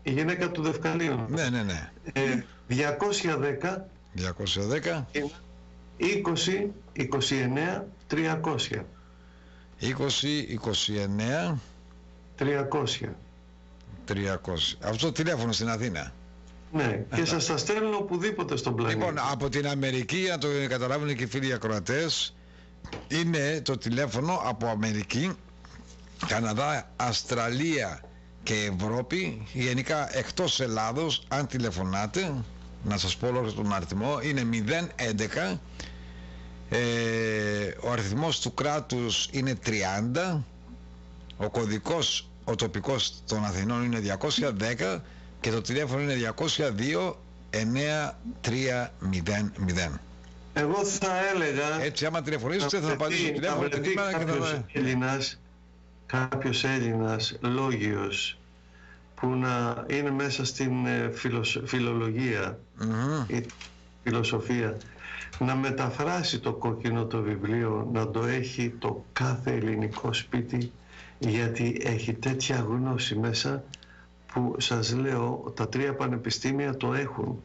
Η γυναίκα του Δευκαλίου. Ναι. 210. 20 29 300. 20-29 300. Αυτό το τηλέφωνο στην Αθήνα. Ναι, και σας τα στέλνω οπουδήποτε στον πλανήτη. Λοιπόν, από την Αμερική, για να το καταλάβουν και οι φίλοι ακροατές, είναι το τηλέφωνο από Αμερική, Καναδά, Αυστραλία και Ευρώπη, γενικά εκτός Ελλάδος, αν τηλεφωνάτε, να σας πω όλο τον αριθμό, είναι 011. Ο αριθμός του κράτους είναι 30, ο κωδικός, ο τοπικός των Αθηνών είναι 210 και το τηλέφωνο είναι 202 9300. Εγώ θα έλεγα, έτσι, άμα τηλεφωνήσετε θα απαντήσω στο τηλέφωνο την ημέρα και θα... κάποιος Έλληνας λόγιος που να είναι μέσα στην φιλολογία ή φιλοσοφία, να μεταφράσει το κόκκινο το βιβλίο, να το έχει το κάθε ελληνικό σπίτι, γιατί έχει τέτοια γνώση μέσα που σας λέω τα 3 πανεπιστήμια το έχουν.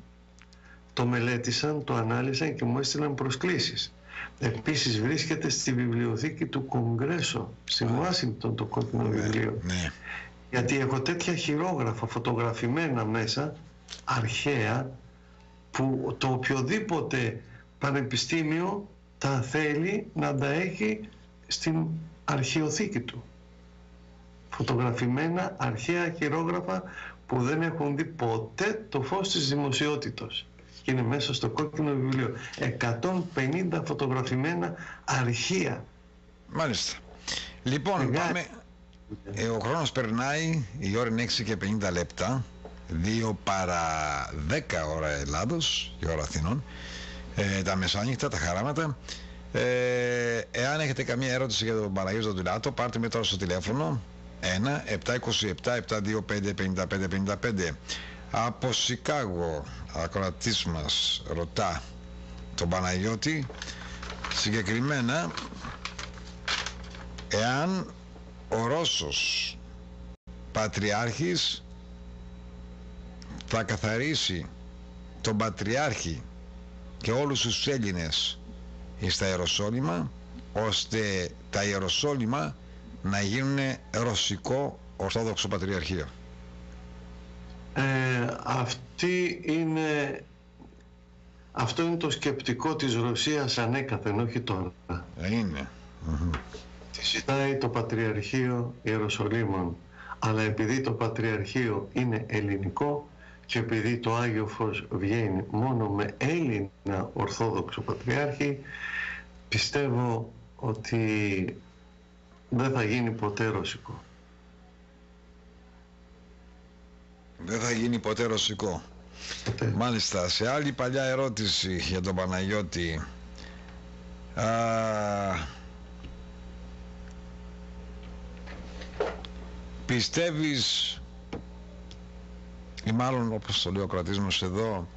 Το μελέτησαν, το ανάλυσαν και μου έστειλαν προσκλήσεις. Επίσης βρίσκεται στη βιβλιοθήκη του Κογκρέσο, στη Ουάσιγκτον, το κόκκινο βιβλίο. Ναι. Γιατί έχω τέτοια χειρόγραφα φωτογραφημένα μέσα, αρχαία, που το οποιοδήποτε πανεπιστήμιο τα θέλει να τα έχει στην αρχαιοθήκη του. Φωτογραφημένα αρχαία χειρόγραφα που δεν έχουν δει ποτέ το φως της δημοσιότητος. Και είναι μέσα στο κόκκινο βιβλίο. 150 φωτογραφημένα αρχεία. Μάλιστα. Λοιπόν, πάμε. Ο χρόνος περνάει, η ώρα είναι 6 και 50 λεπτά, 2 παρά 10 ώρα Ελλάδος, η ώρα Αθηνών, τα μεσάνυχτα, τα χαράματα. Εάν έχετε καμία ερώτηση για τον Παναγιώτη Ζαντουλάτο, πάρτε με τώρα στο τηλέφωνο 1-727-725-55-55. Από Σικάγο, ακροατής μας ρωτά τον Παναγιώτη συγκεκριμένα εάν ο Ρώσος Πατριάρχης θα καθαρίσει τον Πατριάρχη και όλους τους Έλληνες στα Ιεροσόλυμα, ώστε τα Ιεροσόλυμα να γίνουν ρωσικό Ορθόδοξο Πατριαρχείο. Αυτό είναι το σκεπτικό της Ρωσίας ανέκαθεν, όχι τώρα. Είναι. Τη ζητάει το Πατριαρχείο Ιεροσολύμων, αλλά επειδή το Πατριαρχείο είναι ελληνικό και επειδή το Άγιο Φως βγαίνει μόνο με Έλληνα Ορθόδοξο Πατριάρχη, πιστεύω ότι δεν θα γίνει ποτέ ρωσικό. Δεν θα γίνει ποτέ ρωσικό. Ποτέ. Μάλιστα, σε άλλη παλιά ερώτηση για τον Παναγιώτη. Πιστεύεις, ή μάλλον όπως το λέει ο κρατής εδώ,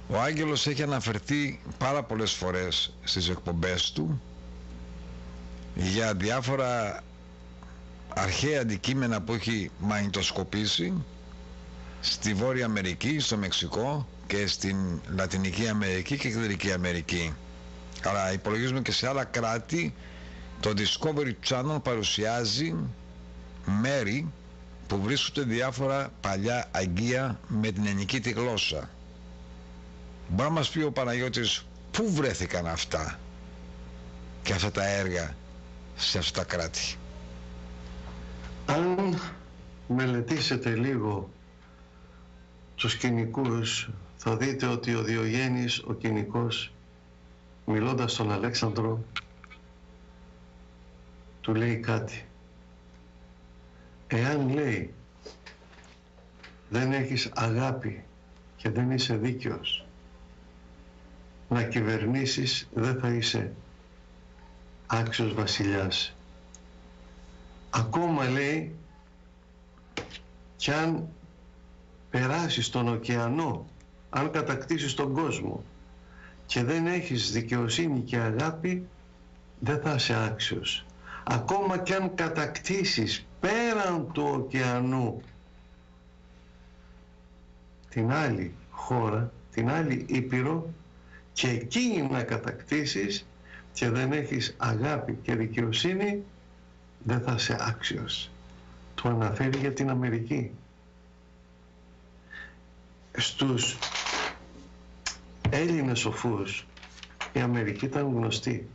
ο Άγγελος έχει αναφερθεί πάρα πολλές φορές στις εκπομπές του για διάφορα αρχαία αντικείμενα που έχει μαγνητοσκοπήσει στη Βόρεια Αμερική, στο Μεξικό και στην Λατινική Αμερική και Κεντρική Αμερική. Αλλά υπολογίζουμε και σε άλλα κράτη. Το Discovery Channel παρουσιάζει μέρη που βρίσκονται διάφορα παλιά αγγεία με την ελληνική τη γλώσσα. Μπορεί να μας πει ο Παναγιώτης πού βρέθηκαν αυτά και αυτά τα έργα σε αυτά τα κράτη? Αν μελετήσετε λίγο τους κοινικούς, θα δείτε ότι ο Διογέννης ο κοινικός, μιλώντας στον Αλέξανδρο, του λέει κάτι. Εάν, λέει, δεν έχεις αγάπη και δεν είσαι δίκαιος, να κυβερνήσεις δεν θα είσαι άξιος βασιλιάς. Ακόμα, λέει, κι αν περάσεις τον ωκεανό, αν κατακτήσεις τον κόσμο και δεν έχεις δικαιοσύνη και αγάπη, δεν θα είσαι άξιος. Ακόμα κι αν κατακτήσεις πέραν του ωκεανού την άλλη χώρα, την άλλη ήπειρο, και εκεί να κατακτήσεις και δεν έχεις αγάπη και δικαιοσύνη, δεν θα είσαι άξιος. Το αναφέρει για την Αμερική. Στους Έλληνες σοφούς η Αμερική ήταν γνωστή.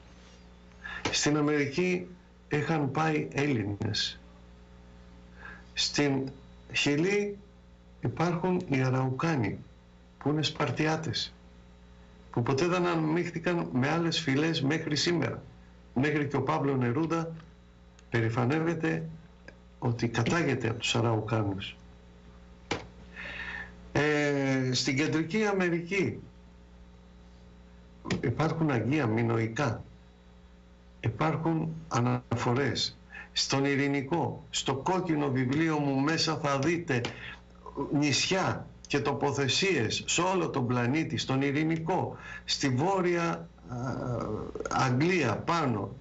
Στην Αμερική είχαν πάει Έλληνες. Στην Χιλή υπάρχουν οι Αραουκάνοι που είναι Σπαρτιάτες, που ποτέ δεν αναμίχθηκαν με άλλες φυλές μέχρι σήμερα. Μέχρι και ο Παύλο Νερούδα περηφανεύεται ότι κατάγεται από τους Αραουκάνους. Στην Κεντρική Αμερική υπάρχουν αγγεία μινωικά, υπάρχουν αναφορές. Στον Ειρηνικό, στο κόκκινο βιβλίο μου μέσα θα δείτε νησιά και τοποθεσίες σε όλο τον πλανήτη. Στον Ειρηνικό, στη Βόρεια Αγγλία πάνω,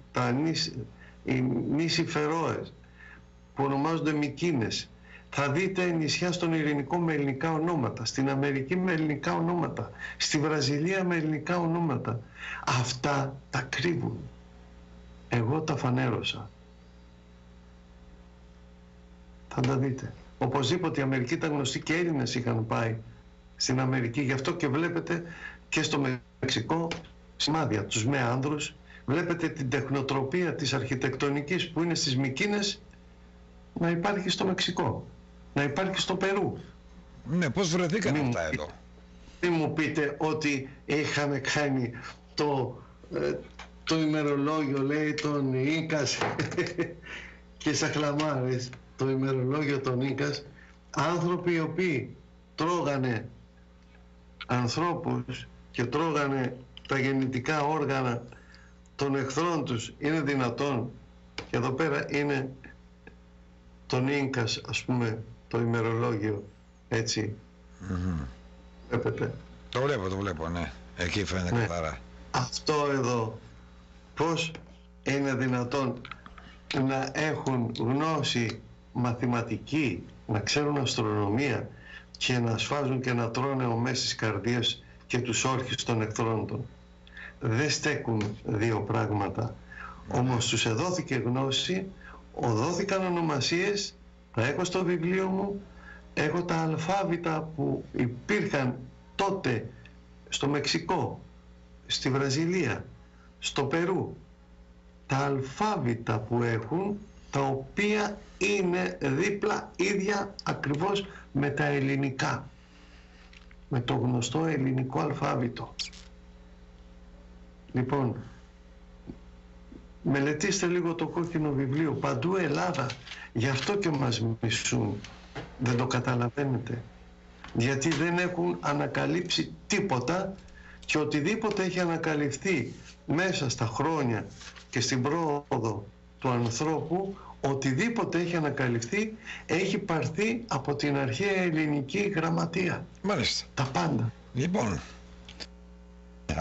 οι νήσοι Φερόες που ονομάζονται Μικίνες. Θα δείτε νησιά στον Ειρηνικό με ελληνικά ονόματα, στην Αμερική με ελληνικά ονόματα, στη Βραζιλία με ελληνικά ονόματα. Αυτά τα κρύβουν. Εγώ τα φανέρωσα. Θα τα δείτε. Οπωσδήποτε η Αμερική ήταν γνωστή και Έλληνες είχαν πάει στην Αμερική. Γι' αυτό και βλέπετε και στο Μεξικό σημάδια, τους μεάνδρους. Βλέπετε την τεχνοτροπία της αρχιτεκτονικής που είναι στις Μικίνες να υπάρχει στο Μεξικό, να υπάρχει στο Περού. Ναι, πώς βρεθήκαν αυτά εδώ? Μην μου πείτε ότι είχαν κάνει το ημερολόγιο, λέει, των Ίνκας και Σαχλαμάρες, το ημερολόγιο των Ίνκας, άνθρωποι οι οποίοι τρώγανε ανθρώπους και τρώγανε τα γεννητικά όργανα των εχθρών τους. Είναι δυνατόν? Και εδώ πέρα είναι των Ίνκας, ας πούμε, το ημερολόγιο, έτσι. Βλέπετε? Το βλέπω, ναι. Εκεί φαίνεται καθαρά. Αυτό εδώ, πώς είναι δυνατόν να έχουν γνώση μαθηματική, να ξέρουν αστρονομία και να σφάζουν και να τρώνε ομές στις καρδίες και τους όρχες των εχθρών των? Δεν στέκουν δύο πράγματα. Όμως τους εδόθηκε γνώση, δόθηκαν ονομασίες, τα έχω στο βιβλίο μου, έχω τα αλφάβητα που υπήρχαν τότε στο Μεξικό, στη Βραζιλία, στο Περού. Τα αλφάβητα που έχουν, τα οποία είναι δίπλα ίδια ακριβώς με τα ελληνικά. με το γνωστό ελληνικό αλφάβητο. Λοιπόν, μελετήστε λίγο το κόκκινο βιβλίο. Παντού Ελλάδα. Γι' αυτό και μας μισούν. Δεν το καταλαβαίνετε. Γιατί δεν έχουν ανακαλύψει τίποτα, και οτιδήποτε έχει ανακαλυφθεί μέσα στα χρόνια και στην πρόοδο του ανθρώπου, οτιδήποτε έχει ανακαλυφθεί έχει πάρθει από την αρχαία ελληνική γραμματεία. Μάλιστα. Τα πάντα. Λοιπόν,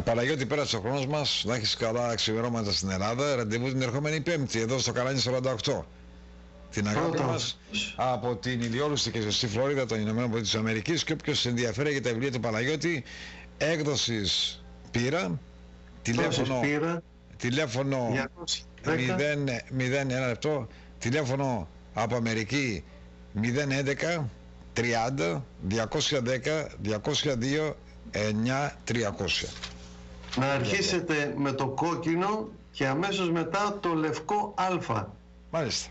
Παναγιώτη, πέρασε ο χρόνος μας. Να έχεις καλά ξημερώματα στην Ελλάδα. Ραντεβού την ερχόμενη Πέμπτη εδώ στο Καλάνι 48. Την αγάπη μας από την ηλιόλουστη και ζεστή Φλόριδα των Ηνωμένων Πολιτειών της Αμερικής. Και όποιος ενδιαφέρει για τα βιβλία του Παναγιώτη, έκδοσης Πύρα, τηλέφωνο 01 λεπτό, τηλέφωνο από Αμερική 011 30 210 202 9300. Να αρχίσετε με το κόκκινο και αμέσως μετά το λευκό Α. Μάλιστα.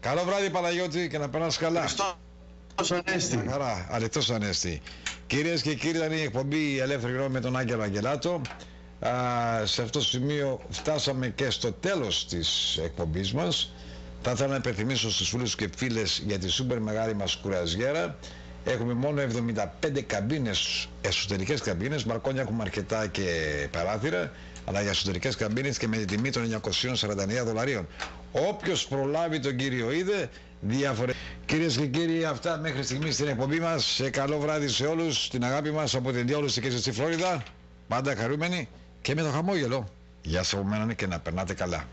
Καλό βράδυ Παναγιώτη και να περνάς καλά. Χριστός Ανέστη. Χαρά, αληθώς Ανέστη. Κυρίες και κύριοι, ήταν η εκπομπή Ελεύθερη Γνώμη με τον Άγγελο Αγγελάτο. Σε αυτό το σημείο φτάσαμε και στο τέλος της εκπομπής μας. Θα ήθελα να υπενθυμίσω στους φίλους και φίλες για τη σούπερ μεγάλη μας κουραζιέρα. Έχουμε μόνο 75 καμπίνες, εσωτερικές καμπίνες, μπαλκόνια έχουμε αρκετά και παράθυρα, αλλά για εσωτερικές καμπίνες και με την τιμή των $949. Όποιος προλάβει τον κύριο είδε, διαφορετικά. Κυρίες και κύριοι, αυτά μέχρι στιγμής στην εκπομπή μας. Σε καλό βράδυ σε όλους, την αγάπη μας από την διόλουστη και στη Φλόριδα, πάντα χαρούμενοι και με το χαμόγελο. Γεια σας από μένα και να περνάτε καλά.